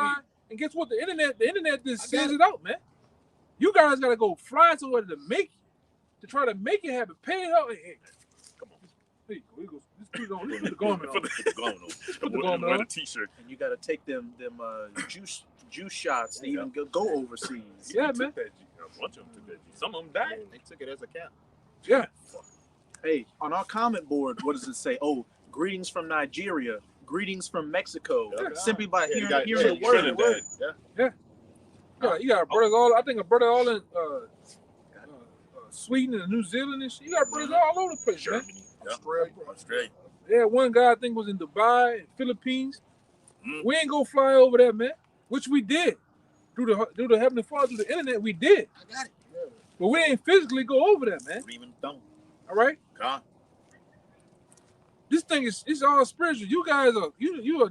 Speaker 3: and guess what? The internet just sends it out, man. You guys gotta go fly somewhere to try to make it happen. Pay it out. Hey,
Speaker 5: Come on.
Speaker 3: here you go. Just put the garment on.
Speaker 5: Put the garment on.
Speaker 3: Put the
Speaker 5: Wear
Speaker 3: garment
Speaker 5: the
Speaker 3: on.
Speaker 5: t-shirt.
Speaker 4: And you got to take them juice shots to even go overseas.
Speaker 3: Yeah,
Speaker 5: He
Speaker 3: man.
Speaker 5: took that G. A bunch of them took that G. Some of them died.
Speaker 8: They took it as a cap.
Speaker 3: Yeah.
Speaker 4: Hey, on our comment board, what does it say? Oh, greetings from Nigeria. Greetings from Mexico.
Speaker 3: Yeah.
Speaker 4: Simply by hearing
Speaker 1: got-
Speaker 4: the
Speaker 1: yeah,
Speaker 4: word.
Speaker 5: Trinidad.
Speaker 3: You got brothers all. I think a brother all in Sweden and New Zealand and shit. You got brothers all over the place, man.
Speaker 5: Germany.
Speaker 1: Australia.
Speaker 3: Yeah, one guy I think was in Dubai, Philippines.
Speaker 1: Mm.
Speaker 3: We ain't go fly over there, man. Which we did through the Heavenly Father, through the internet. We did,
Speaker 1: I got it.
Speaker 3: but we ain't physically go over there, man.
Speaker 1: Even don't.
Speaker 3: All right.
Speaker 1: God.
Speaker 3: This thing it's all spiritual. You guys are you're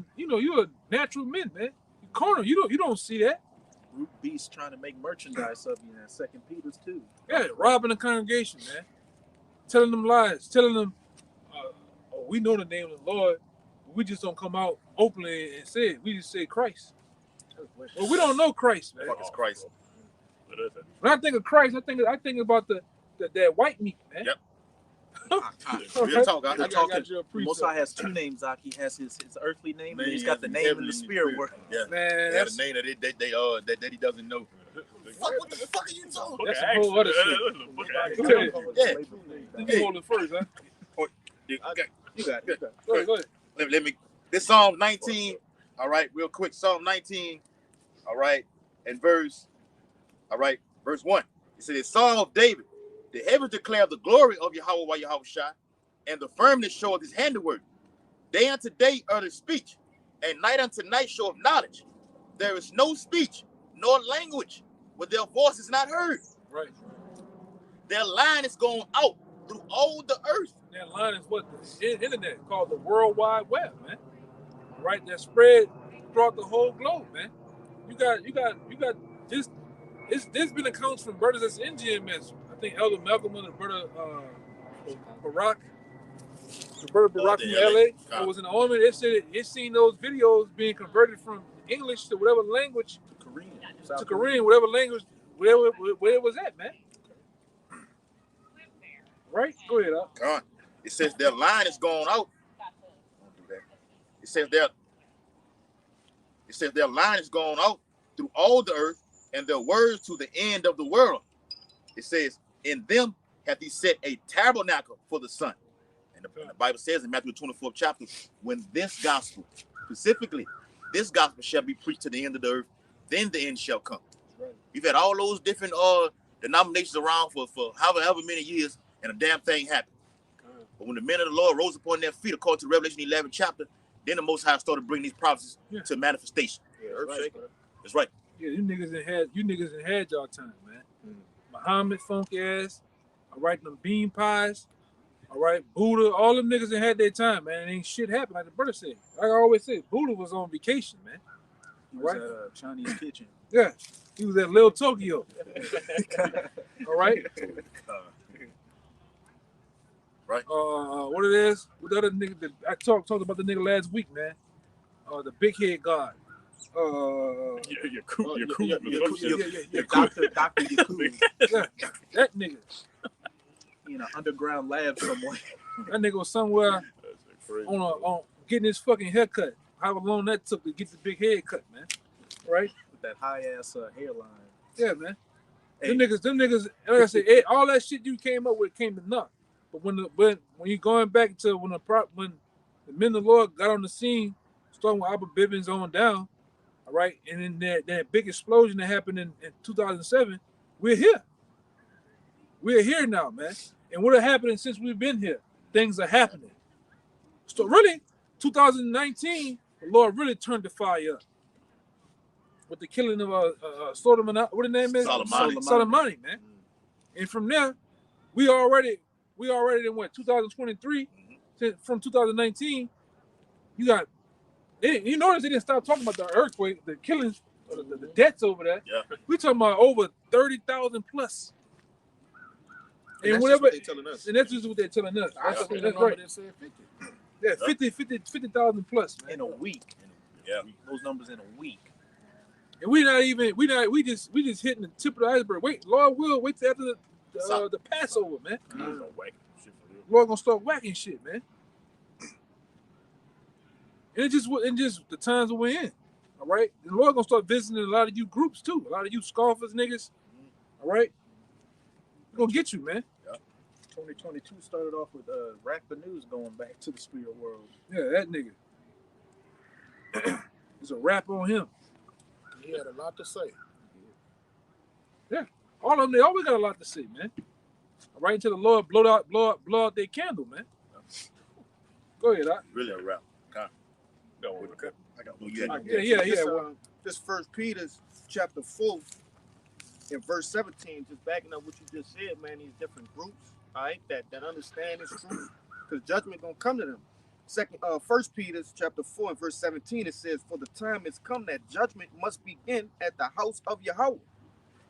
Speaker 3: a natural men, man. You corner. You don't see that.
Speaker 4: Root beast trying to make merchandise of you in 2 Peter's 2.
Speaker 3: Yeah, robbing the congregation, man. Telling them lies, telling them, oh, we know the name of the Lord. We just don't come out openly and say it. We just say Christ. Well, we don't know Christ, man.
Speaker 1: Fuck is Christ.
Speaker 5: What is that?
Speaker 3: When I think of Christ, I think about that white meat, man.
Speaker 1: Yep.
Speaker 3: All
Speaker 1: Real
Speaker 3: right.
Speaker 1: talk.
Speaker 4: We're
Speaker 1: I
Speaker 4: talking.
Speaker 3: you a
Speaker 4: Most
Speaker 3: precept.
Speaker 4: High has two names, Zach. He has his earthly name, and he's
Speaker 1: Man,
Speaker 4: got the
Speaker 1: he's
Speaker 4: name and
Speaker 1: heavenly
Speaker 4: the spirit working.
Speaker 1: Yeah.
Speaker 3: Man,
Speaker 1: They had
Speaker 3: that's,
Speaker 1: a name that he doesn't know. What the fuck are you talking?
Speaker 3: That's a whole other shit.
Speaker 5: shit.
Speaker 3: Go ahead.
Speaker 1: Yeah.
Speaker 3: You hold it first, huh?
Speaker 1: You got
Speaker 4: You got it.
Speaker 3: Go ahead.
Speaker 1: let me. This Psalm 19. All right, real quick. Psalm 19. All right, and verse 1. It says, "The Psalm of David. The heavens declare the glory of Yahweh Yahushua, and the firmness showeth his handiwork. Day unto day utters speech, and night unto night showeth knowledge. There is no speech nor language where their voice is not heard.
Speaker 3: Right.
Speaker 1: Their line is going out through all the earth."
Speaker 3: That line is what the internet called the World Wide Web, man. Right, that spread throughout the whole globe, man. You got this. There's been accounts from brothers that's in GMS. I think Elder Malcolm and the brother Barack, from
Speaker 1: yeah,
Speaker 3: LA, that was in the army. They said it seen those videos being converted from English to whatever language
Speaker 4: Korean.
Speaker 3: to Korean, whatever language, where it was at, man. Right? Go ahead, up.
Speaker 1: God. It says their line is going out. Don't do that. It says their line is going out through all the earth, and their words to the end of the world. It says, "In them hath he set a tabernacle for the sun." And the Bible says in Matthew 24th chapter, when this gospel, specifically, this gospel shall be preached to the end of the earth, then the end shall come.
Speaker 3: Right.
Speaker 1: You've had all those different denominations around for however many years, and a damn thing happened. But when the men of the Lord rose upon their feet, according to Revelation 11 chapter, then the Most High started bringing these prophecies to manifestation.
Speaker 8: Yeah, earth
Speaker 3: Right.
Speaker 8: shaking.
Speaker 1: That's right.
Speaker 3: Yeah, you niggas ain't had y'all time, man. Muhammad funky ass, all right, them bean pies, all right, Buddha, all them niggas ain't had their time, man. Ain't shit happened, like the brother said. Like I always say, Buddha was on vacation, man.
Speaker 4: He
Speaker 3: Right.
Speaker 4: was at a Chinese kitchen.
Speaker 3: Yeah, he was at Little Tokyo. All right.
Speaker 1: Right.
Speaker 3: What it is? What the other nigga that I talked about the nigga last week, man. The big head god.
Speaker 5: You're cool.
Speaker 3: yeah,
Speaker 4: Dr. Yakub
Speaker 3: yeah, that nigga.
Speaker 4: in an underground lab somewhere.
Speaker 3: That nigga was somewhere
Speaker 5: That's crazy.
Speaker 3: on getting his fucking haircut. However long that took to get the big head cut, man. Right?
Speaker 4: With that high ass hairline.
Speaker 3: Yeah, man.
Speaker 4: Hey.
Speaker 3: Them niggas, like I said, all that shit you came up with came enough. But when you going back to when The men of the Lord got on the scene, starting with Abba Bibbins on down, all right? And then that big explosion that happened in 2007, we're here. We're here now, man. And what are happening since we've been here? Things are happening. So really, 2019, the Lord really turned the fire up with the killing of Solomon, what the name is? Soleimani, man. And from there, we already in what 2023 from 2019. You got, you notice they didn't stop talking about the earthquake, the killings, the deaths over there.
Speaker 1: Yeah.
Speaker 3: We talking about over 30,000 plus. And whatever,
Speaker 8: what they telling us.
Speaker 3: and that's just what they're telling us.
Speaker 7: I seen the
Speaker 3: That's
Speaker 7: number
Speaker 3: right.
Speaker 7: that said 50.
Speaker 3: Yeah, 50,000 plus, man.
Speaker 4: In a week.
Speaker 1: Yeah.
Speaker 4: Those numbers in a week.
Speaker 3: And we just hitting the tip of the iceberg. Wait, Lord will wait till after the Passover, man. Lord gonna start whacking shit, man. And it's just the times that we're in. All right. And the Lord gonna start visiting a lot of you groups too. A lot of you scoffers, niggas. All right. We're gonna get you, man.
Speaker 4: 2022 started off with Rack the News going back to the spirit world.
Speaker 3: Yeah, that nigga. There's a rap on him.
Speaker 7: He had a lot to say.
Speaker 3: All of them, they always got a lot to say, man. All right, until the Lord blow out their candle, man. Go ahead, Doc.
Speaker 1: Really a rap.
Speaker 6: This First Peter's chapter 4 in verse 17, just backing up what you just said, man. These different groups, all right, that understand this truth, because judgment gonna come to them. First Peter's chapter 4 and verse 17, it says, "For the time is come that judgment must begin at the house of Yahweh.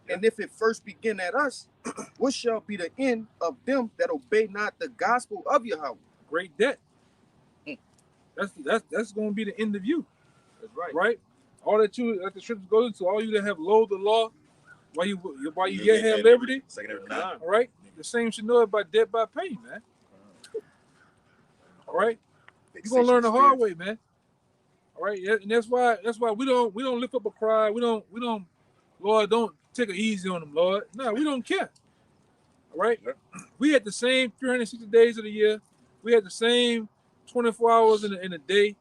Speaker 6: And if it first begin at us, what shall be the end of them that obey not the gospel of Yahweh?"
Speaker 3: Great debt. That's going to be the end of you.
Speaker 6: That's right.
Speaker 3: Right? All that you, like the scripture goes into, all you that have loathed the law, while you yet have liberty,
Speaker 1: Second every time.
Speaker 3: all right? The same should know it by debt by pain, man. All right? You're gonna learn the hard way, man. All right, and that's why we don't lift up a cry. We don't, Lord, don't take it easy on them, Lord. No, we don't care. All right, we had the same 360 days of the year. We had the same 24 hours in a day.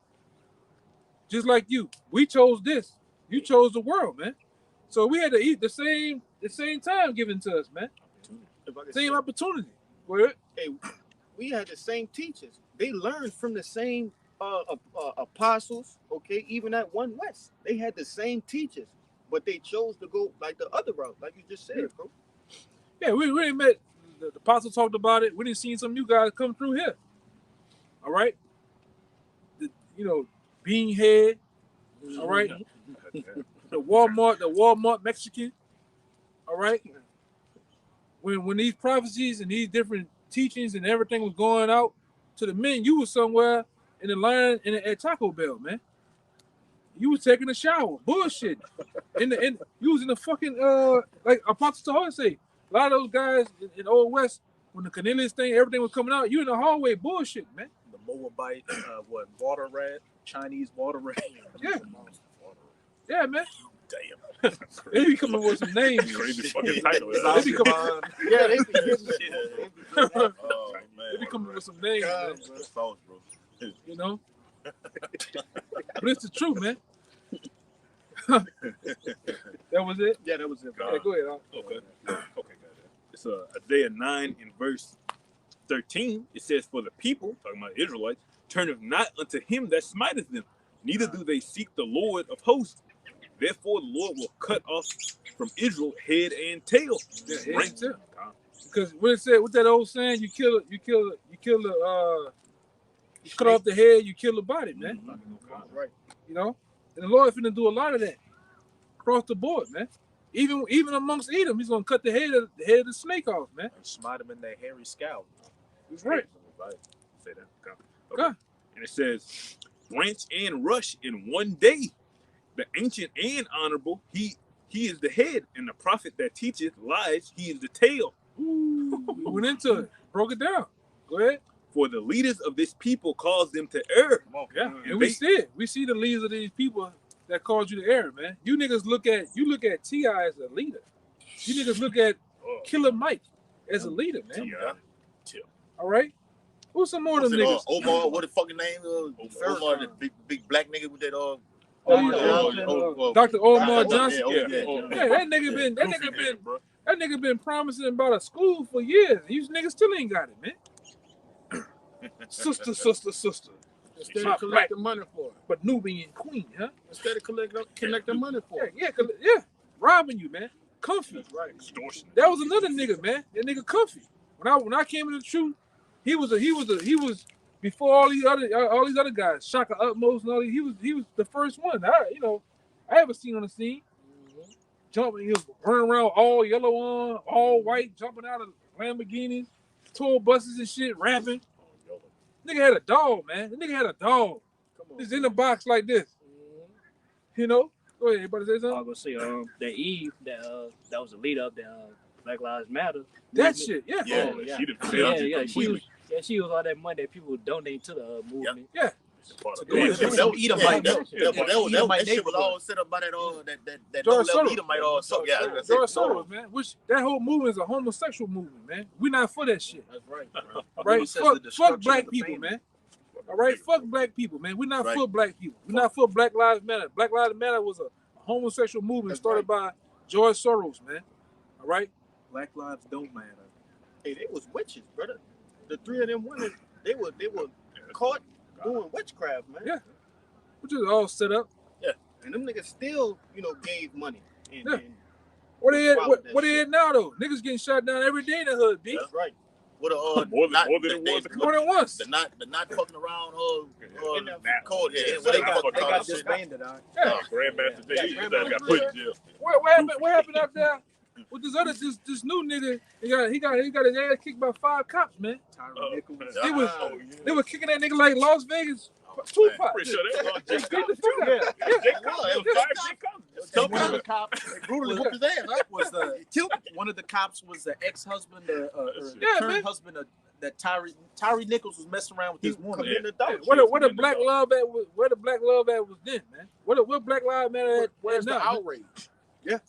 Speaker 3: Just like you, we chose this. You chose the world, man. So we had to eat the same time given to us, man. Same opportunity. Go ahead.
Speaker 6: Hey, we had the same teachers. They learned from the same apostles, okay, even at One West. They had the same teachers, but they chose to go like the other route, like you just said, bro.
Speaker 3: Yeah, we really met. The apostle talked about it. We didn't see some new guys come through here. All right. Beanhead. All right. The Walmart Mexican. All right. When these prophecies and these different teachings and everything was going out to the men, you was somewhere in the line at Taco Bell, man. You was taking a shower, bullshit. You was in the fucking like Apostle Tahar say. A lot of those guys in Old West, when the Cornelius thing, everything was coming out, you in the hallway, bullshit, man.
Speaker 4: The Moabite, water rat, Chinese water rat.
Speaker 3: Yeah. Yeah, man.
Speaker 1: Damn.
Speaker 3: They be coming with some names.
Speaker 5: Crazy fucking title.
Speaker 3: They be coming.
Speaker 6: Yeah, they be getting
Speaker 1: Oh man.
Speaker 3: They be coming with some names, man.
Speaker 1: That's false, bro.
Speaker 3: You know. But it's the truth, man. That was it.
Speaker 6: Yeah, that was it.
Speaker 3: Yeah, go ahead.
Speaker 5: Okay, got it. It's Isaiah 9 in verse 13. It says, "For the people," talking about Israelites, "turneth not unto him that smiteth them, neither do they seek the Lord of hosts. Therefore the Lord will cut off from Israel head and tail."
Speaker 3: Yeah, head and tail. Because what it said, what that old saying, you cut off the head, you kill the body, man.
Speaker 6: Right.
Speaker 3: You know, and the Lord finna do a lot of that across the board, man. Even amongst Edom, he's gonna cut the head of the snake off, man.
Speaker 4: And smite them in their hairy scalp.
Speaker 3: That's right.
Speaker 5: Say that. Okay. And it says, "Branch and rush in one day. The ancient and honorable, he is the head, and the prophet that teacheth lies, he is the tail.
Speaker 3: Ooh, we went into it, broke it down. Go ahead.
Speaker 5: For the leaders of this people cause them to err."
Speaker 3: Yeah, and we see it. We see the leaders of these people that cause you to err, man. You niggas look at T.I. as a leader. You niggas look at Killer Mike as a leader, man.
Speaker 5: Yeah.
Speaker 3: All right. Who's some more of them niggas?
Speaker 1: Omar, what the fucking name? Omar, the big black nigga with that
Speaker 3: Dr. Omar Johnson.
Speaker 1: Yeah,
Speaker 3: that nigga been promising about a school for years. These niggas still ain't got it, man. sister.
Speaker 7: Instead of collecting money for it.
Speaker 3: But Nubian queen, huh?
Speaker 7: Instead of collecting money for it.
Speaker 3: Yeah. Robbing you, man. Comfy.
Speaker 7: That's right.
Speaker 5: Extortion.
Speaker 3: That was another nigga, man. That nigga Comfy. When I came into the truth, he was before all these other guys, Shaka Utmost and all these, he was the first one. I ever seen on the scene. Jumping, he was running around all yellow on, all white, jumping out of Lamborghinis, tour buses and shit, rapping. Nigga had a dog, man. The nigga had a dog. It's in the box like this. You know? Go ahead, everybody say
Speaker 2: I was
Speaker 3: something?
Speaker 2: gonna say that Eve that was the leader of the Black Lives Matter.
Speaker 3: That shit, yeah.
Speaker 2: She was all that money that people donate to the movement.
Speaker 3: Yeah.
Speaker 1: That shit was all set up by that
Speaker 3: George
Speaker 1: low-level
Speaker 3: Soros.
Speaker 1: Edomite also. Yeah,
Speaker 3: George Soros, man. Which that whole movement is a homosexual movement, man. We're not for that shit.
Speaker 4: That's right.
Speaker 3: Right? Fuck black people, man. All right, fuck black people, man. We're not for black people. We're not for Black Lives Matter. Black Lives Matter was a homosexual movement started by George Soros, man. All right?
Speaker 4: Black lives don't matter.
Speaker 6: Hey, they was witches, brother. The three of them women, they were caught doing witchcraft, man.
Speaker 3: Yeah. Which is all set up.
Speaker 6: Yeah. And them niggas still, gave money. And
Speaker 3: What they at now though? Niggas getting shot down every day in the hood, B.
Speaker 6: That's right.
Speaker 1: What
Speaker 5: more than
Speaker 3: once.
Speaker 1: The not fucking around code.
Speaker 4: They got disbanded.
Speaker 5: Grandmaster J. got put in jail.
Speaker 3: What happened out there with this new nigga? He got his ass kicked by 5 cops, man. They were kicking that nigga like Las Vegas. Tupac.
Speaker 5: Pretty sure they was Jake
Speaker 4: One of the cops brutally whooped his ass. One of the cops was the ex-husband, current husband that Tyree Nichols was messing around with this woman.
Speaker 3: Where the black love at was then, man. What Black Lives Matter at?
Speaker 7: Where's the
Speaker 3: now,
Speaker 7: outrage?
Speaker 3: Yeah.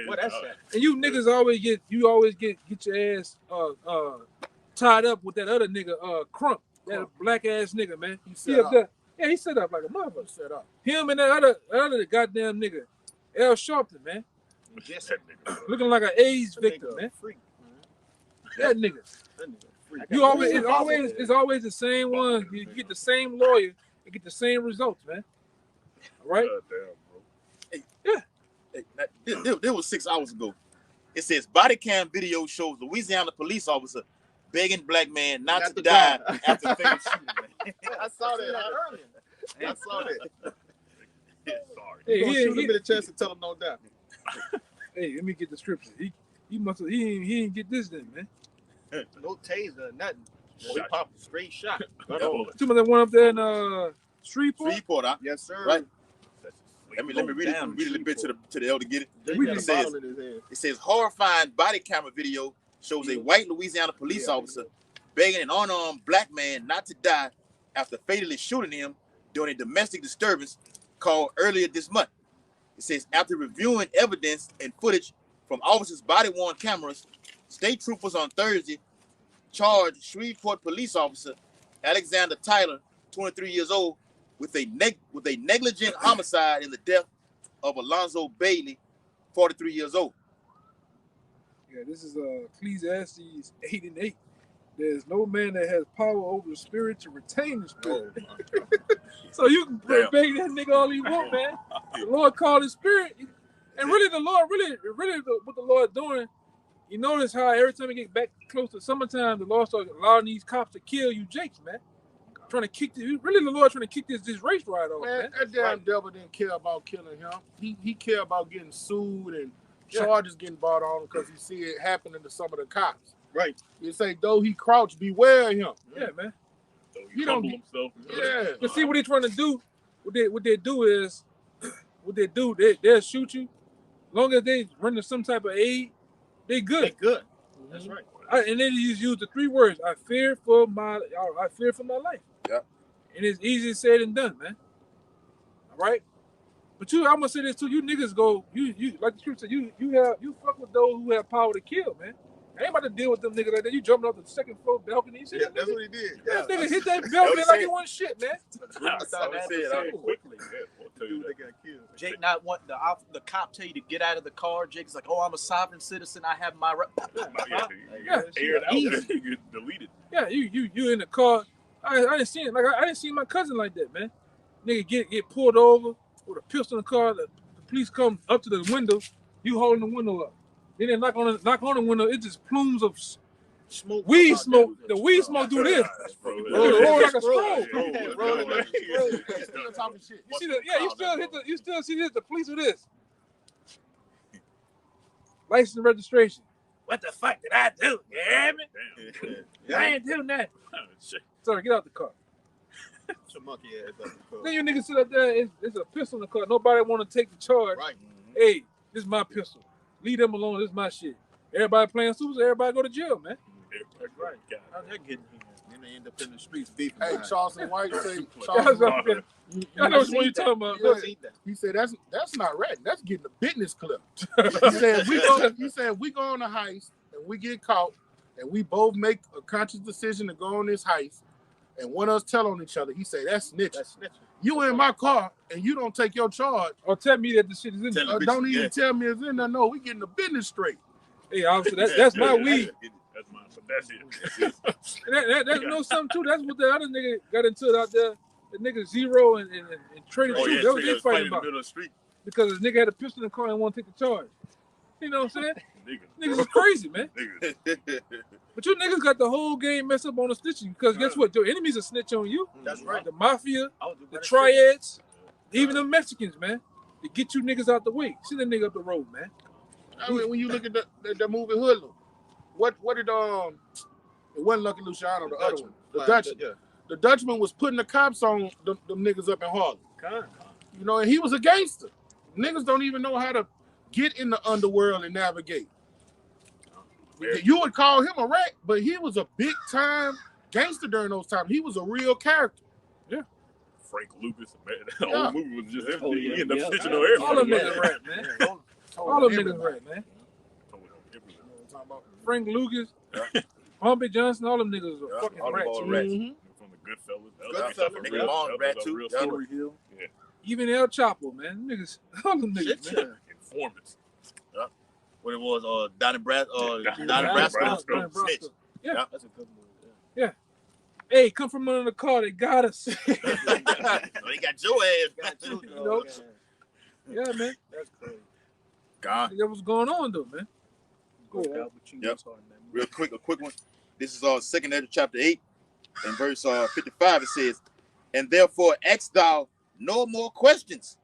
Speaker 4: What that's that?
Speaker 3: And you niggas always get your ass tied up with that other nigga, Crump, that black ass nigga, man. He set up like a motherfucker. Set up. Him and that other goddamn nigga, Al Sharpton, man. Looking like an AIDS victim, man.
Speaker 6: Freak,
Speaker 3: That nigga. It's always the same one. You get the same lawyer and get the same results, man. All right?
Speaker 1: This was 6 hours ago. It says body cam video shows Louisiana police officer begging black man not to die after fatal shooting. Man.
Speaker 6: I saw that earlier. I saw that.
Speaker 3: Hey,
Speaker 6: Shoot him in the chest and tell him no doubt.
Speaker 3: Hey, let me get the scripture. He ain't get this then, man.
Speaker 6: No taser, nothing. We popped a straight shot.
Speaker 3: Some of that one up there in Shreveport.
Speaker 1: Huh?
Speaker 6: Yes, sir.
Speaker 1: Right. Let me read it a little bit to the elder get it. It says horrifying body camera video shows a white Louisiana police officer begging an unarmed black man not to die after fatally shooting him during a domestic disturbance called earlier this month. It says after reviewing evidence and footage from officers' body-worn cameras, state troopers on Thursday charged Shreveport police officer Alexander Tyler, 23 years old, with a negligent homicide in the death of Alonzo Bailey, 43 years old.
Speaker 3: Yeah, this is Ecclesiastes 8 and 8. There's no man that has power over the spirit to retain the spirit. So you can beg that nigga all you want, man. The Lord called his spirit. And really the Lord, what the Lord doing, you notice how every time we get back close to summertime, the Lord starts allowing these cops to kill you jakes, man. Trying to kick the Lord trying to kick this race ride off, man.
Speaker 7: That damn devil didn't care about killing him. He cared about getting sued and charges getting brought on because he see it happening to some of the cops.
Speaker 6: Right.
Speaker 7: You say, though he crouch, beware him.
Speaker 3: Yeah, man.
Speaker 5: So he humble himself.
Speaker 7: Yeah.
Speaker 3: But see what they're trying to do, what they do, they'll shoot you. As long as they render some type of aid, they good.
Speaker 6: They good. That's right.
Speaker 3: And then you use the 3 words: I fear for my life.
Speaker 1: Yeah.
Speaker 3: And it's easier said than done, man. All right. But I'm gonna say this too: you niggas go, you like the scripture said, you fuck with those who have power to kill, man. I ain't about to deal with them niggas like that. You jumping off the second floor balcony. You see
Speaker 8: Yeah,
Speaker 3: that
Speaker 8: that's
Speaker 3: nigga?
Speaker 8: what he did.
Speaker 3: That
Speaker 8: Yeah.
Speaker 3: nigga hit that
Speaker 1: That
Speaker 3: balcony
Speaker 1: what
Speaker 3: like
Speaker 1: he
Speaker 3: it
Speaker 1: said.
Speaker 3: wasn't shit, man.
Speaker 5: I said quickly. Yeah, I'll tell you
Speaker 8: Dude, they
Speaker 5: that.
Speaker 8: got killed.
Speaker 4: Jake not want the cop tell you to get out of the car. Jake's like, oh, I'm a sovereign citizen. I have my right.
Speaker 3: Yeah.
Speaker 5: Aired out.
Speaker 4: Easy.
Speaker 5: You deleted.
Speaker 3: Yeah, you in the car. I didn't see it. Like I didn't see my cousin like that, man. Nigga get pulled over with a pistol in the car. The police come up to the window. You holding the window up. Then they knock on the window. It's just plumes of
Speaker 8: Smoke.
Speaker 3: weed
Speaker 8: come out
Speaker 3: smoke.
Speaker 8: there.
Speaker 3: The weed smoke do this.
Speaker 5: Bro,
Speaker 3: Roll like a
Speaker 8: Roll.
Speaker 3: scroll.
Speaker 8: Roll like a
Speaker 7: Still talking shit.
Speaker 3: You see you still see the police with this. License and registration. What the fuck did I do? You hear me?
Speaker 5: Damn.
Speaker 3: I ain't doing that.
Speaker 5: Shit.
Speaker 3: Sorry, get out the car.
Speaker 8: It's a monkey ass up the car.
Speaker 3: Then you niggas sit up there, it's a pistol in the car. Nobody want to take the charge.
Speaker 8: Right.
Speaker 3: Hey, this is my pistol. Leave them alone. This is my shit. Everybody playing supers, everybody go to jail, man.
Speaker 5: That's right.
Speaker 4: How's that getting here?
Speaker 8: Then they end up in the streets beefing.
Speaker 7: Hey,
Speaker 8: behind.
Speaker 7: Charleston White say,
Speaker 3: That's
Speaker 7: Charleston,
Speaker 3: what I'm saying. I know what you're talking about.
Speaker 8: You seen that?
Speaker 7: he said that's not ratting. That's getting a business clip. He said we go on a heist and we get caught and we both make a conscious decision to go on this heist and one of us tell on each other. He said that's snitching.
Speaker 8: That's snitching.
Speaker 7: You in my car and you don't take your charge.
Speaker 3: Or tell me that the shit is in there.
Speaker 1: Tell the
Speaker 7: Don't
Speaker 1: bitch,
Speaker 7: even
Speaker 1: yeah.
Speaker 7: tell me it's in there. No, we getting the business straight.
Speaker 3: Hey, officer, that's my weed.
Speaker 5: That's mine, but that's it.
Speaker 3: And that you know something too. That's what the other nigga got into it out there. The nigga Zero and Trader
Speaker 1: Oh,
Speaker 3: Two.
Speaker 1: yeah,
Speaker 3: That was
Speaker 1: they
Speaker 3: they
Speaker 1: was
Speaker 3: fighting
Speaker 1: fighting in the
Speaker 3: about
Speaker 1: middle of the street.
Speaker 3: because the nigga had a pistol in the car and won't take the charge. You know what I'm saying?
Speaker 5: Nigga.
Speaker 3: Niggas is crazy, man.
Speaker 5: Nigga.
Speaker 3: But you niggas got the whole game messed up on the snitching because guess what? Your enemies are snitch on you.
Speaker 8: That's right.
Speaker 3: The mafia,
Speaker 4: I was
Speaker 3: the
Speaker 4: about to say,
Speaker 3: triads, even the Mexicans, man. To get you niggas out the way. See the nigga up the road, man.
Speaker 7: I mean, when you look at the movie Hoodlum, what did it wasn't Lucky Luciano, the other one, the Dutchman.
Speaker 8: Yeah.
Speaker 7: The Dutchman was putting the cops on them niggas up in Harlem.
Speaker 3: God.
Speaker 7: You know, and he was a gangster. Niggas don't even know how to get in the underworld and navigate. You would call him a rat, but he was a big time gangster during those times. He was a real character.
Speaker 5: Frank Lucas, man. The
Speaker 7: Yeah.
Speaker 5: whole movie was just him.
Speaker 2: Oh,
Speaker 5: He
Speaker 2: yeah,
Speaker 5: ended
Speaker 2: yeah.
Speaker 5: up snitching on
Speaker 3: All them
Speaker 5: everybody.
Speaker 3: niggas rat, man. All them niggas rat, man. Frank Lucas, Humpy Johnson, all them niggas are
Speaker 1: Yeah,
Speaker 3: fucking
Speaker 1: all them
Speaker 3: rats.
Speaker 1: all
Speaker 3: man.
Speaker 1: rats.
Speaker 7: Mhm.
Speaker 5: From the Goodfellas. That
Speaker 8: Goodfellas,
Speaker 5: was stuff for
Speaker 8: nigga,
Speaker 5: real.
Speaker 1: Bond
Speaker 5: That
Speaker 1: rat
Speaker 5: was a
Speaker 1: too.
Speaker 5: real
Speaker 1: Yeah.
Speaker 5: story.
Speaker 4: Hill.
Speaker 3: Even El Chapo, man. Niggas, all them
Speaker 8: Shit,
Speaker 3: niggas, man.
Speaker 5: Informants.
Speaker 1: What it was, Donnie Brasco,
Speaker 5: Donnie
Speaker 1: Donnie
Speaker 5: Brasco.
Speaker 1: Brasco,
Speaker 3: Donnie Brasco.
Speaker 1: snitch.
Speaker 3: Yeah.
Speaker 2: That's a good movie.
Speaker 3: Hey, come from under the car. They got us.
Speaker 1: They got your ass.
Speaker 3: You know? Yeah, man.
Speaker 2: That's crazy.
Speaker 1: God.
Speaker 3: That was going on, though, man. Go
Speaker 2: Al
Speaker 3: on.
Speaker 2: Pacino
Speaker 1: Yep.
Speaker 2: was hard in that movie.
Speaker 1: Real quick, a quick one. This is 2 Ezra chapter 8 and verse 55. It says, "And therefore ask thou no more questions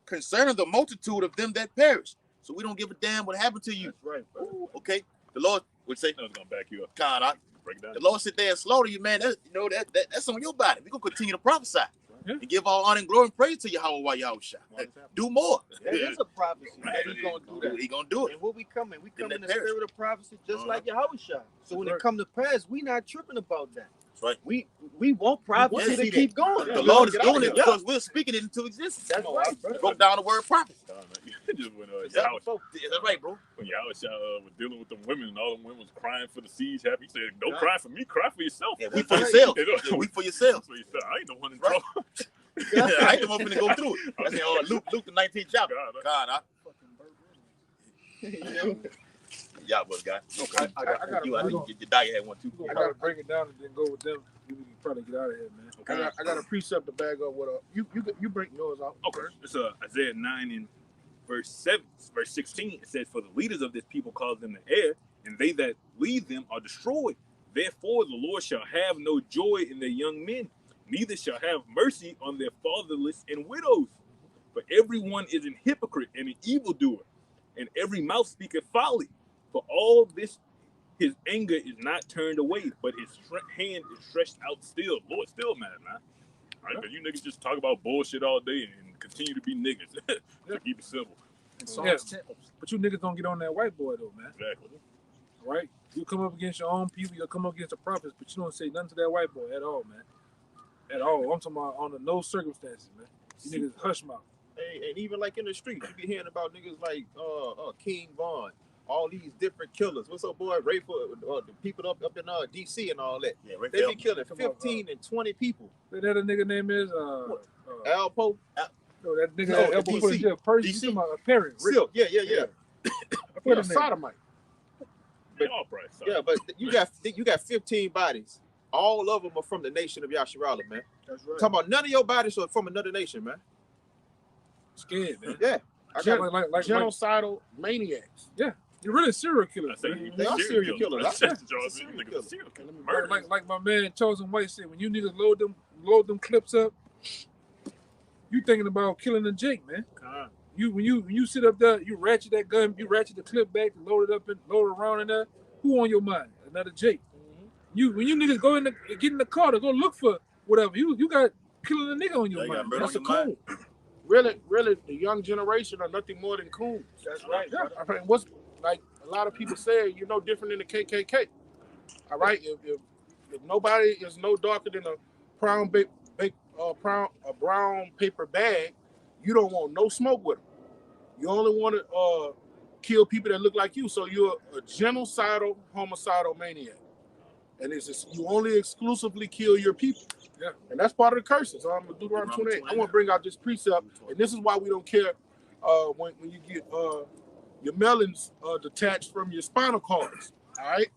Speaker 1: concerning the multitude of them that perish." So we don't give a damn what happened to you.
Speaker 8: That's right, bro.
Speaker 1: Okay? The Lord would say,
Speaker 5: I was going to back you up.
Speaker 1: God,
Speaker 5: Break it down.
Speaker 1: the Lord sit there and slaughter you, man. That's on your body. We're going to continue to prophesy and give all honor and glory and praise to Yahweh Yahushua. Do more.
Speaker 6: That is a prophecy that he's gonna do that.
Speaker 1: He going to do it.
Speaker 6: And what we come in, we come
Speaker 1: that
Speaker 6: in the
Speaker 1: perish.
Speaker 6: spirit of prophecy, just
Speaker 1: Uh-huh.
Speaker 6: like Yahushua. So when
Speaker 3: Right.
Speaker 6: it come to pass, we not tripping about that.
Speaker 1: That's right.
Speaker 6: We want prophecy
Speaker 1: Yeah,
Speaker 6: to
Speaker 1: see
Speaker 6: keep going.
Speaker 1: The Lord is
Speaker 6: Get out
Speaker 1: doing
Speaker 6: of
Speaker 1: it
Speaker 6: here.
Speaker 1: because we're speaking it into existence.
Speaker 6: That's right, bro.
Speaker 1: Broke down the word prophet.
Speaker 5: Just when
Speaker 1: Yeah,
Speaker 5: Yahweh,
Speaker 1: that's right, bro.
Speaker 5: when Yahweh was dealing with them women and all them women was crying for the siege happy, he said, "Don't
Speaker 6: Yeah.
Speaker 5: cry for me, cry for yourself."
Speaker 1: Yeah, weep for yourself. Yeah, weep for yourself.
Speaker 5: So he said, "I ain't the one in
Speaker 1: Right.
Speaker 5: trouble."
Speaker 1: I ain't the one finna go through it. That's Luke the 19th chapter.
Speaker 5: God,
Speaker 1: Yeah, but guy. Okay.
Speaker 3: I gotta-
Speaker 1: You, I think your dad had one too.
Speaker 3: I gotta break it down and then go with them. We can probably get out of here, man.
Speaker 7: I got a precept to bag up with you bring yours out.
Speaker 5: Okay. It's Isaiah 9 and verse 7, verse 16. It says, "For the leaders of this people cause them to err, and they that lead them are destroyed. Therefore the Lord shall have no joy in their young men, neither shall have mercy on their fatherless and widows. For everyone is an hypocrite and an evildoer, and every mouth speaketh folly. For all this his anger is not turned away, but his hand is stretched out still." Lord still mad, man. All right, because you niggas just talk about bullshit all day and continue to be niggas. To keep it simple.
Speaker 3: Yeah. But you niggas don't get on that white boy, though, man.
Speaker 5: Exactly.
Speaker 3: All right? You come up against your own people, you'll come up against the prophets, but you don't say nothing to that white boy at all, man. At all. I'm talking about under no circumstances, man. You niggas hush mouth.
Speaker 8: Hey, and even like in the street, you be hearing about niggas like King Von, all these different killers. What's up, boy? Rayford, the people up in DC and all that.
Speaker 1: Yeah, right
Speaker 8: They
Speaker 1: there.
Speaker 8: be killing 15 and 20 people.
Speaker 3: That other nigga name is
Speaker 8: Al Poe,
Speaker 3: no, that nigga
Speaker 8: No,
Speaker 3: that elbow put in
Speaker 8: DC.
Speaker 3: jail. Percy, you
Speaker 8: DC.
Speaker 3: talking about a parent?
Speaker 8: Silk. Yeah.
Speaker 3: I
Speaker 7: You're
Speaker 3: forgot
Speaker 7: a
Speaker 3: his name.
Speaker 7: sodomite.
Speaker 5: They all probably suck.
Speaker 8: Yeah, but you got 15 bodies. All of them are from the nation of Yasharala, man.
Speaker 7: That's right.
Speaker 8: Talking about none of your bodies are from another nation, man.
Speaker 3: Scared, man.
Speaker 8: Yeah. I
Speaker 7: Gen-
Speaker 8: got
Speaker 3: Like
Speaker 7: Genocidal maniacs.
Speaker 3: you're really serial
Speaker 5: I
Speaker 3: killers.
Speaker 5: say
Speaker 3: Man.
Speaker 8: They are serial killers.
Speaker 5: I said
Speaker 8: Yeah.
Speaker 5: Charles,
Speaker 8: Serial
Speaker 5: niggas
Speaker 8: killers.
Speaker 5: serial killers.
Speaker 7: Like-
Speaker 5: Murder.
Speaker 3: Like my man Chosen White said, when you niggas load them clips up, you thinking about killing a Jake, man. When you sit up there, you ratchet that gun, you ratchet the clip back, load it up and load it around in there. Who on your mind? Another Jake. When you niggas go get in the car to go look for whatever, you got killing a nigga on your
Speaker 1: Yeah, you got
Speaker 3: mind.
Speaker 1: murder
Speaker 3: That's
Speaker 1: on
Speaker 3: a
Speaker 1: your mind.
Speaker 3: coon.
Speaker 7: Really, the young generation are nothing more than coons.
Speaker 6: That's right.
Speaker 3: Yeah.
Speaker 7: I mean, what's like a lot of people say, you're no different than the KKK. All right, if nobody is no darker than a brown paper bag, you don't want no smoke with them. You only want to kill people that look like you. So you're a genocidal, homicidal maniac, and it's just, you only exclusively kill your people.
Speaker 3: Yeah.
Speaker 7: And that's part of the curses. So I'm gonna do Deuteronomy 28. I want to bring out this precept, and this is why we don't care when you get your melons detached from your spinal cords. All right.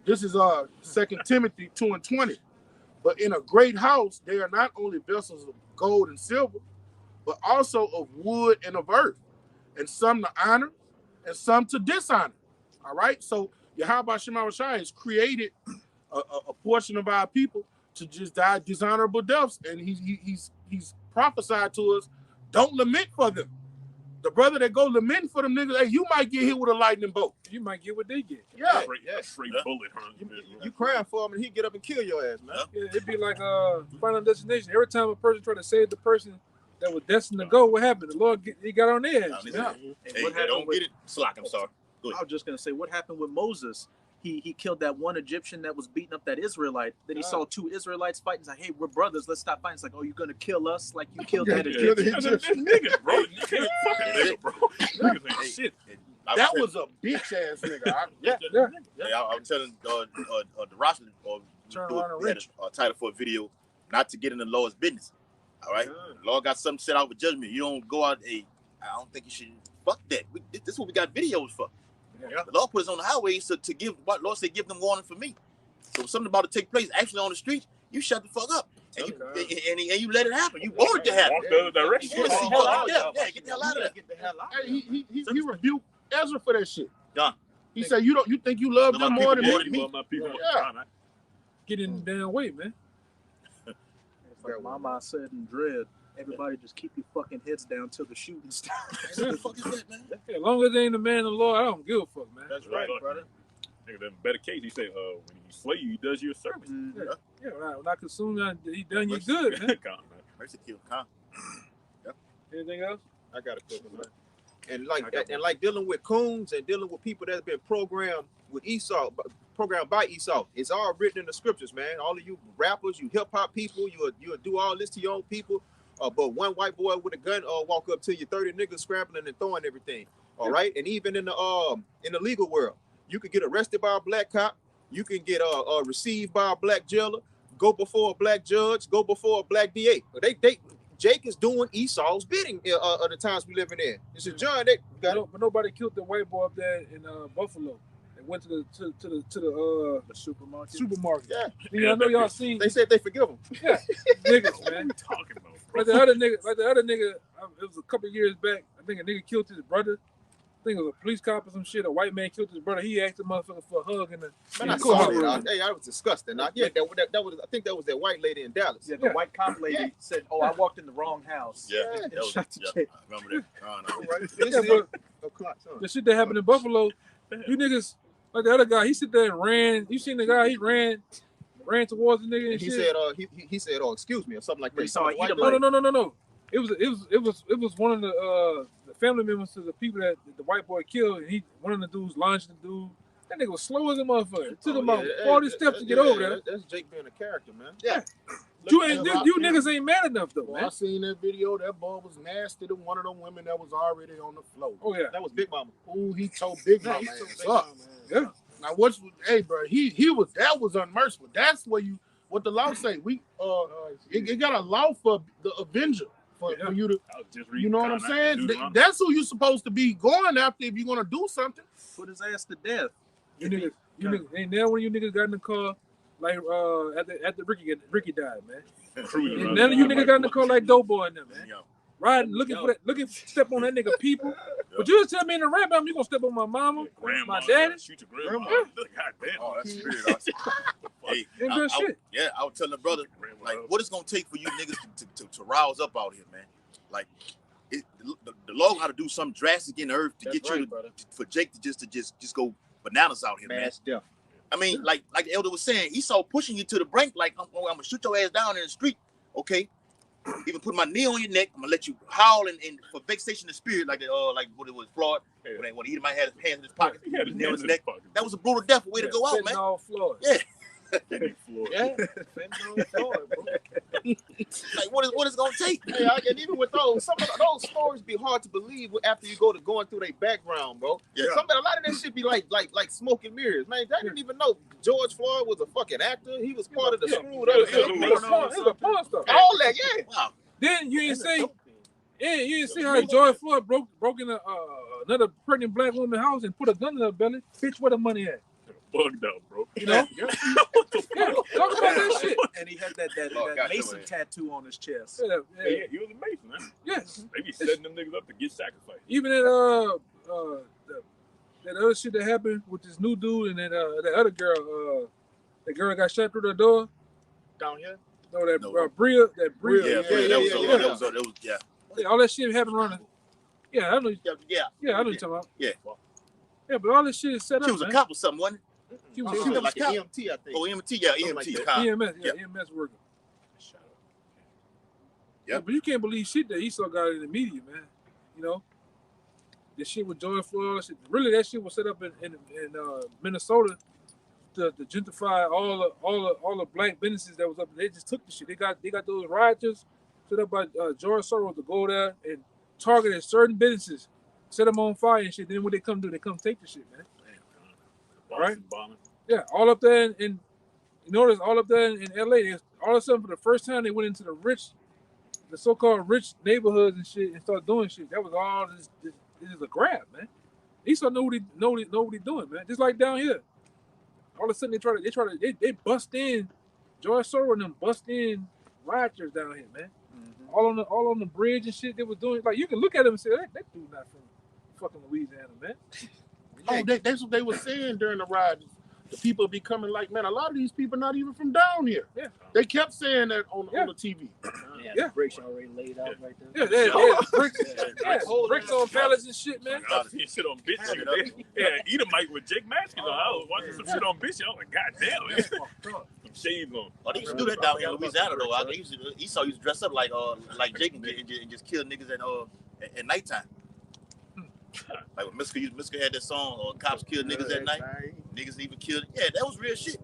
Speaker 7: This is 2 Timothy 2:20. But in a great house, they are not only vessels of gold and silver, but also of wood and of earth, and some to honor and some to dishonor. All right. So Yahweh Shema Shai has created a portion of our people to just die dishonorable deaths, and he's prophesied to us, don't lament for them. The brother that go lament for them niggas, hey, you might get hit with a lightning bolt.
Speaker 3: You might get what they get.
Speaker 7: Yeah.
Speaker 5: Straight
Speaker 1: Yeah.
Speaker 5: bullet, huh?
Speaker 8: you crying for him and he get up and kill your ass, man.
Speaker 3: Yeah, it'd be like Final Destination. Every time a person try to save the person that was destined to go, what happened? The Lord he got on their ass.
Speaker 1: Yeah.
Speaker 8: And
Speaker 1: Hey,
Speaker 8: what
Speaker 1: hey,
Speaker 8: happened
Speaker 1: don't
Speaker 8: with,
Speaker 1: get it. Slack, I'm sorry.
Speaker 4: I was just gonna say, what happened with Moses? He killed that one Egyptian that was beating up that Israelite. Then he saw two Israelites fighting. He's like, "Hey, we're brothers. Let's stop fighting." It's like, "Oh, you're gonna kill us like you killed that
Speaker 7: Yeah,
Speaker 4: Egyptian."
Speaker 5: Niggas, bro. You can't fucking nigga, bro. Niggas ain't shit.
Speaker 7: That was a bitch ass nigga.
Speaker 3: Yeah.
Speaker 1: I'm telling the roster
Speaker 3: Turn
Speaker 1: do
Speaker 3: around and
Speaker 1: we had
Speaker 3: reach.
Speaker 1: a title for a video, not to get in the Lord's business. All right, the Lord got something set out with judgment. You don't go out. Hey, I don't think you should. Fuck that. This is what we got videos for.
Speaker 3: Yeah.
Speaker 1: The Lord put us on the highways to give. What Lord said, give them warning for me. So if something about to take place actually on the street, you shut the fuck up and you let it happen. You want it to happen.
Speaker 5: Walk the other direction.
Speaker 1: Yeah,
Speaker 8: Get the hell out.
Speaker 1: yeah, get the hell out of there.
Speaker 8: Get the hell out.
Speaker 7: Hey, he rebuked Ezra for that shit.
Speaker 1: Done.
Speaker 7: He said, you think you love them more than
Speaker 5: Yeah,
Speaker 7: me?
Speaker 5: you love my people.
Speaker 7: Yeah.
Speaker 3: Get in the damn way, man.
Speaker 4: It's like Mama said in Dread, everybody just keep your fucking heads down till the shooting starts.
Speaker 1: What the fuck is that, man?
Speaker 3: As long as they ain't the man of the Lord, I don't give a fuck, man.
Speaker 8: That's
Speaker 5: Right,
Speaker 8: right, brother.
Speaker 5: Nigga, in better case, he said, when he slay you, he does you a service.
Speaker 3: Yeah, when I consume that, he done you good, man.
Speaker 5: Come on, man.
Speaker 1: Mercy kill, calm.
Speaker 3: Anything else?
Speaker 8: I got a couple, man. And like dealing with coons and dealing with people that's been programmed with Esau, programmed by Esau. It's all written in the scriptures, man. All of you rappers, you hip hop people, you'll do all this to your own people. But one white boy with a gun walk up to you, 30 niggas scrambling and throwing everything. All right. And even in the legal world, you could get arrested by a black cop, you can get received by a black jailer, go before a black judge, go before a black DA. Jake is doing Esau's bidding at the times we living in. It's a John. They got it.
Speaker 3: But nobody killed the white boy up there in Buffalo. They went to the supermarket.
Speaker 8: Yeah.
Speaker 3: I know y'all seen.
Speaker 8: They said they forgive him.
Speaker 3: Yeah, niggas,
Speaker 5: What are
Speaker 3: man.
Speaker 5: you talking about, bro?
Speaker 3: Like the other nigga, it was a couple years back. I think a nigga killed his brother. I think it was a police cop or some shit. A white man killed his brother. He asked the motherfucker for a hug in the
Speaker 8: Man, I saw that. Hey, that was disgusting. Yeah, that was. I think that was that white lady in Dallas.
Speaker 4: Yeah, the white cop lady said, "Oh, I walked in the wrong house."
Speaker 1: Yeah,
Speaker 8: Yeah,
Speaker 1: that was,
Speaker 4: shut the
Speaker 1: yeah,
Speaker 4: shit.
Speaker 1: I remember that.
Speaker 8: Right.
Speaker 3: Yeah,
Speaker 8: This is
Speaker 3: but the shit that happened in Buffalo, you niggas, like the other guy, he sit there and ran. You seen the guy? He ran towards the nigga and
Speaker 8: he
Speaker 3: shit.
Speaker 8: said, he said, "Oh, excuse me," or something like that.
Speaker 4: He saw
Speaker 8: White
Speaker 4: Edom.
Speaker 8: lady.
Speaker 3: No. It was one of the family members of the people that the white boy killed, and one of the dudes launched the dude. That nigga was slow as a motherfucker. It took him about 40 steps to get over there.
Speaker 8: That's Jake being a character, man.
Speaker 3: Yeah. You niggas ain't mad enough though,
Speaker 7: Boy,
Speaker 3: man.
Speaker 7: I seen that video. That boy was nasty to one of them women that was already on the floor.
Speaker 3: Oh yeah.
Speaker 4: That was Big Mama.
Speaker 7: Ooh, he told Big
Speaker 4: Yeah,
Speaker 7: Mama
Speaker 4: he told
Speaker 7: ass
Speaker 4: Big
Speaker 7: up.
Speaker 4: Mama ass
Speaker 3: Yeah.
Speaker 4: up.
Speaker 7: Now hey bro, that was unmerciful. That's where what the law say. It got a law for the avenger for you to,
Speaker 5: I was just
Speaker 7: you know what I'm saying?
Speaker 5: Deuteronomy.
Speaker 7: That's who you supposed to be going after if you're gonna do something.
Speaker 4: Put his ass to death.
Speaker 3: You niggas ain't there when you niggas got in the car like after Ricky died, man.
Speaker 5: Cruising
Speaker 3: And
Speaker 5: around
Speaker 3: none of you
Speaker 5: the
Speaker 3: niggas got in the car like Doughboy and them, man.
Speaker 1: Yo,
Speaker 3: Riding, looking step on that nigga people. But you just tell me in the rap album you gonna step on my mama,
Speaker 5: grandma,
Speaker 3: my daddy.
Speaker 5: shoot your grandma. God damn.
Speaker 8: Oh, that's weird.
Speaker 1: hey,
Speaker 3: Ain't good shit.
Speaker 1: I was telling the brother, like, what it's gonna take for you niggas to rouse up out here, man. Like, the law got to do something drastic in the earth to get you for Jake to just go bananas out here, man.
Speaker 6: Mass death.
Speaker 1: I mean, like the elder was saying, Esau pushing you to the brink, like I'm gonna shoot your ass down in the street, okay? Even put my knee on your neck, I'm gonna let you howl and for vexation of spirit, like like what it was, Floyd, when he might have his hands in his pocket,
Speaker 5: He had his
Speaker 1: nail
Speaker 5: hands
Speaker 1: in his
Speaker 5: in his
Speaker 1: neck.
Speaker 5: pocket.
Speaker 1: That was a brutal death, way to go out, man.
Speaker 3: Fentanyl Floyd.
Speaker 1: Yeah.
Speaker 5: Floyd.
Speaker 3: Yeah.
Speaker 1: Like what is gonna take?
Speaker 8: Hey, and even with those, some of those stories be hard to believe after you going through their background, bro.
Speaker 1: Yeah.
Speaker 8: A lot of that shit be like smoke and mirrors, man. I didn't even know George Floyd was a fucking actor. He was part of the screwed up.
Speaker 3: It was a porn star.
Speaker 8: All that, yeah.
Speaker 1: Wow.
Speaker 3: Then you didn't see how George Floyd broke in another pregnant black woman's house and put a gun in her belly. Bitch, where the money at?
Speaker 5: Bugged out, bro.
Speaker 3: You know? Yeah, talk about that shit.
Speaker 4: And he had that
Speaker 8: gotcha,
Speaker 4: Mason
Speaker 8: man.
Speaker 4: tattoo on his chest.
Speaker 3: Yeah,
Speaker 5: Yeah, he was a Mason, man.
Speaker 3: yeah.
Speaker 5: They be setting them niggas up to get sacrificed.
Speaker 3: Even that other shit that happened with this new dude and then that other girl, the girl got shot through the door.
Speaker 8: Down here.
Speaker 3: No, Bria.
Speaker 1: Yeah,
Speaker 3: Yeah, all that shit happened around. Yeah, I know.
Speaker 1: yeah.
Speaker 3: Yeah, I know what you're talking about.
Speaker 1: Yeah.
Speaker 3: Yeah, but all this shit is set up.
Speaker 1: She was a
Speaker 3: man.
Speaker 1: cop or something, wasn't
Speaker 3: She
Speaker 8: She
Speaker 3: was
Speaker 8: was
Speaker 3: a
Speaker 8: like
Speaker 3: cop.
Speaker 8: an EMT, I think.
Speaker 1: Oh, EMT, yeah,
Speaker 8: Something
Speaker 1: EMT.
Speaker 8: like that.
Speaker 1: cop.
Speaker 3: EMS,
Speaker 1: Yeah.
Speaker 3: EMS worker.
Speaker 1: Yep.
Speaker 3: Yeah, but you can't believe shit that Esau got in the media, man. You know, this shit with George Floyd, all that shit. Really, that shit was set up in Minnesota to gentrify all the black businesses that was up there. They just took the shit. They got those rioters set up by George Soros to go there and target certain businesses, set them on fire and shit. Then when they come do, they come take the shit, man. Right?
Speaker 5: Bombing.
Speaker 3: Yeah, all up there in you notice all up there in LA, all of a sudden for the first time they went into the so-called rich neighborhoods and shit and started doing shit. That was all this is a grab, man. Esau know what he doing, man. Just like down here. All of a sudden they bust in George Soros and them bust in rioters down here, man. Mm-hmm. All on the bridge and shit they was doing. Like you can look at them and say that dude not from fucking Louisiana, man.
Speaker 7: Oh, that's what they were saying during the ride. The people be coming like, man, a lot of these people not even from down here.
Speaker 3: Yeah.
Speaker 7: They kept saying that on the TV.
Speaker 2: Yeah,
Speaker 3: Yeah.
Speaker 2: the bricks already laid out right there.
Speaker 3: Yeah, bricks on pallets and shit, man.
Speaker 5: I was seeing shit on bitch shit. Yeah, Edomite with Jake Maskins on. I was watching some shit on bitch shit. I was like, God damn, some shades on.
Speaker 1: Oh, they used to do that down here in Louisiana, though. Esau used to dress up like Jake and just kill niggas at nighttime. Like when Miska had that song, or cops kill niggas at night. Niggas even killed. Yeah, that was real shit.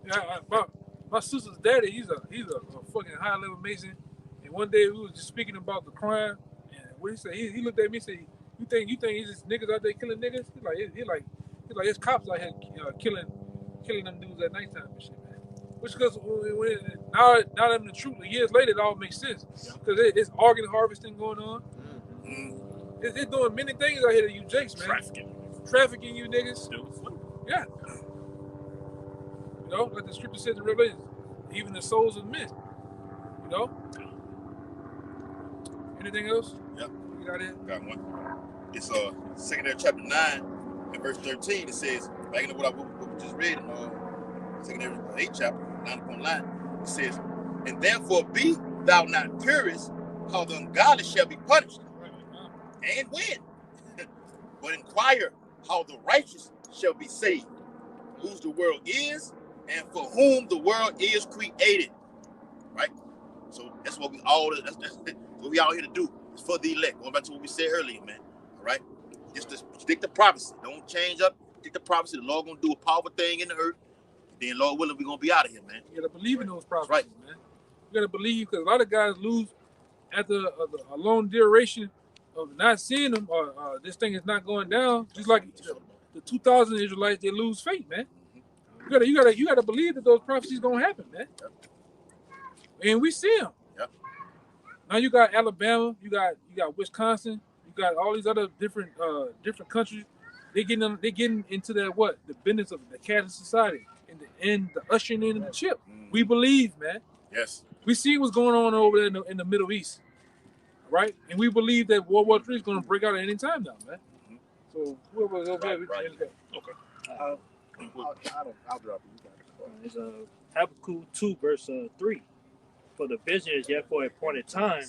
Speaker 3: Yeah, my sister's daddy, he's a fucking high level Mason. And one day we was just speaking about the crime, and what he said, he looked at me and said, "You think he's just niggas out there killing niggas?" He's like it's cops out here killing them dudes at nighttime and shit, man. Which because now that I'm the truth, years later it all makes sense because it's organ harvesting going on.
Speaker 1: Mm.
Speaker 3: They're doing many things out here to you jakes, man. Trafficking you niggas. Yeah. You know, like the scripture says in Revelation, even the souls of men. You know? Anything else?
Speaker 1: Yep.
Speaker 3: You got it?
Speaker 1: Got one. It's 2nd chapter 9 and verse 13. It says, back in what we just read in 2nd 8 chapter, 9.9, it says, and therefore be thou not curious how the ungodly shall be punished. And when? But inquire how the righteous shall be saved, whose the world is, and for whom the world is created. Right? So that's what that's what we out here to do. It's for the elect. Going back to what we said earlier, man. All right? Just to stick to prophecy. Don't change up. Stick to prophecy. The Lord gonna do a powerful thing in the earth. Then Lord willing, we're gonna be out of here, man.
Speaker 3: You gotta believe in those prophecies,
Speaker 1: right,
Speaker 3: man. You gotta believe, because a lot of guys lose after a long duration of not seeing them, or this thing is not going down. Just like the 2000 Israelites, they lose faith, man. You gotta believe that those prophecies gonna happen, man. And we see them.
Speaker 1: Yep.
Speaker 3: Now you got Alabama, you got Wisconsin, you got all these other different countries. They getting into the business of the Catholic society and the ushering in of the chip. We believe, man.
Speaker 1: Yes.
Speaker 3: We see what's going on over there in the Middle East, right? And we believe that World War III is going to break out at any time now, man. So whoever's over there,
Speaker 1: Right.
Speaker 2: I'll
Speaker 7: drop it.
Speaker 2: It's Habakkuk 2 verse 3. For the vision is yet for a appointed time,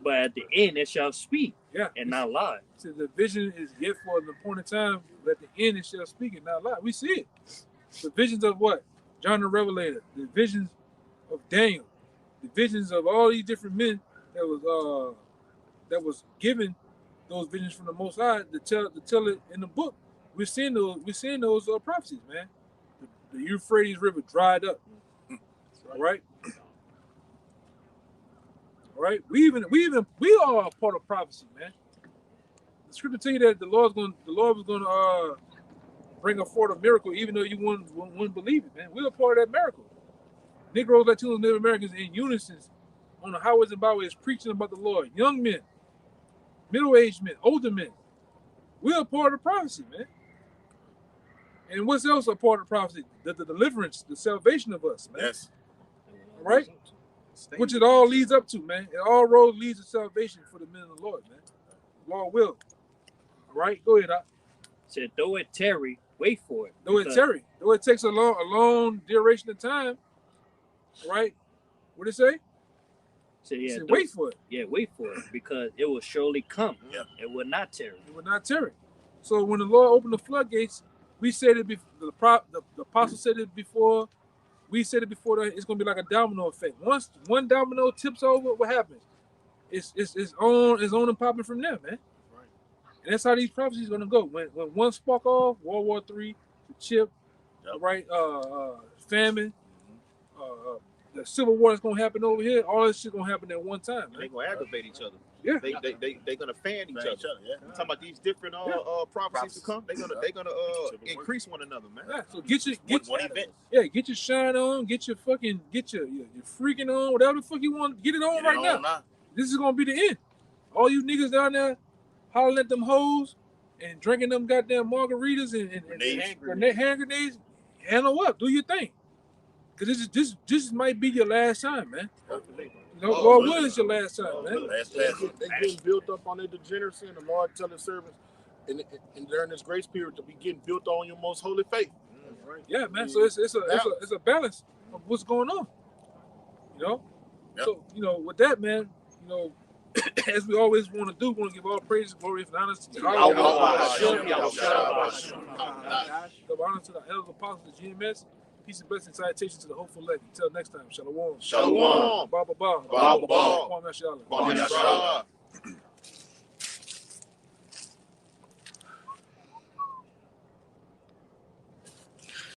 Speaker 2: but at the end it shall speak and not lie.
Speaker 3: So the vision is yet for an appointed time, but at the end it shall speak and not lie. We see it. The visions of what? John the Revelator. The visions of Daniel. The visions of all these different men that was given those visions from the Most High to tell it in the book. We're seeing those prophecies, man. The Euphrates River dried up. All right. All right. We are a part of prophecy, man. The scripture tell you that the Lord was going to bring forth a miracle, even though you wouldn't believe it, man. We're a part of that miracle. Negroes, Latinos, Native Americans in unison on the highways and byways preaching about the Lord. Young men, middle-aged men, older men. We're a part of the prophecy, man. And what's else a part of the prophecy? The deliverance, the salvation of us, man.
Speaker 1: Yes.
Speaker 3: Right? Which it all leads up to, man. It all road leads to salvation for the men of the Lord, man. The Lord will. All right? Go ahead, Doc.
Speaker 2: Said, though it tarry, wait for it.
Speaker 3: Though it takes a long duration of time, right? What did it say?
Speaker 2: So yeah,
Speaker 3: said, wait for it.
Speaker 2: Yeah, wait for it, because it will surely come.
Speaker 1: Yeah.
Speaker 2: It will not tarry.
Speaker 3: It will not tarry. So when the Lord opened the floodgates, we said it before. The apostle said it before. We said it before. That it's going to be like a domino effect. Once one domino tips over, what happens? It's on and popping from there, man.
Speaker 7: Right.
Speaker 3: And that's how these prophecies going to go. When one spark off, World War III, the chip, right? Famine, the civil war that's going to happen over here. All this shit going to happen at one time, man.
Speaker 8: They gonna aggravate each other.
Speaker 3: Yeah.
Speaker 8: They gonna fan each other.
Speaker 1: Yeah.
Speaker 8: I'm talking about these different prophecies to come. They're gonna increase one another, man.
Speaker 3: Yeah, so get your shine on, get your freaking on, whatever the fuck you want, get it on right now. This is gonna be the end. All you niggas down there hollering at them hoes and drinking them goddamn margaritas and hand grenades, handle up, do your thing. Cause this might be your last time, man. You know, Lord willing, it's your last time, man.
Speaker 7: They getting built up on their degeneracy, and the Lord telling servants, and during this grace period, to be getting built on your most holy faith.
Speaker 3: Right. Yeah, man. So it's a balance of what's going on. You know. Yep. So with that, man, as we always want to do, we want to give all praise, glory, and honor to Allah. Honor to the elders, apostles, the GMS. Peace and blessings, salutations to the hopeful elect. Until next time, shalom.
Speaker 8: Shalom.
Speaker 3: Ba ba ba.
Speaker 8: Ba ba ba.
Speaker 3: Kwame Shalom.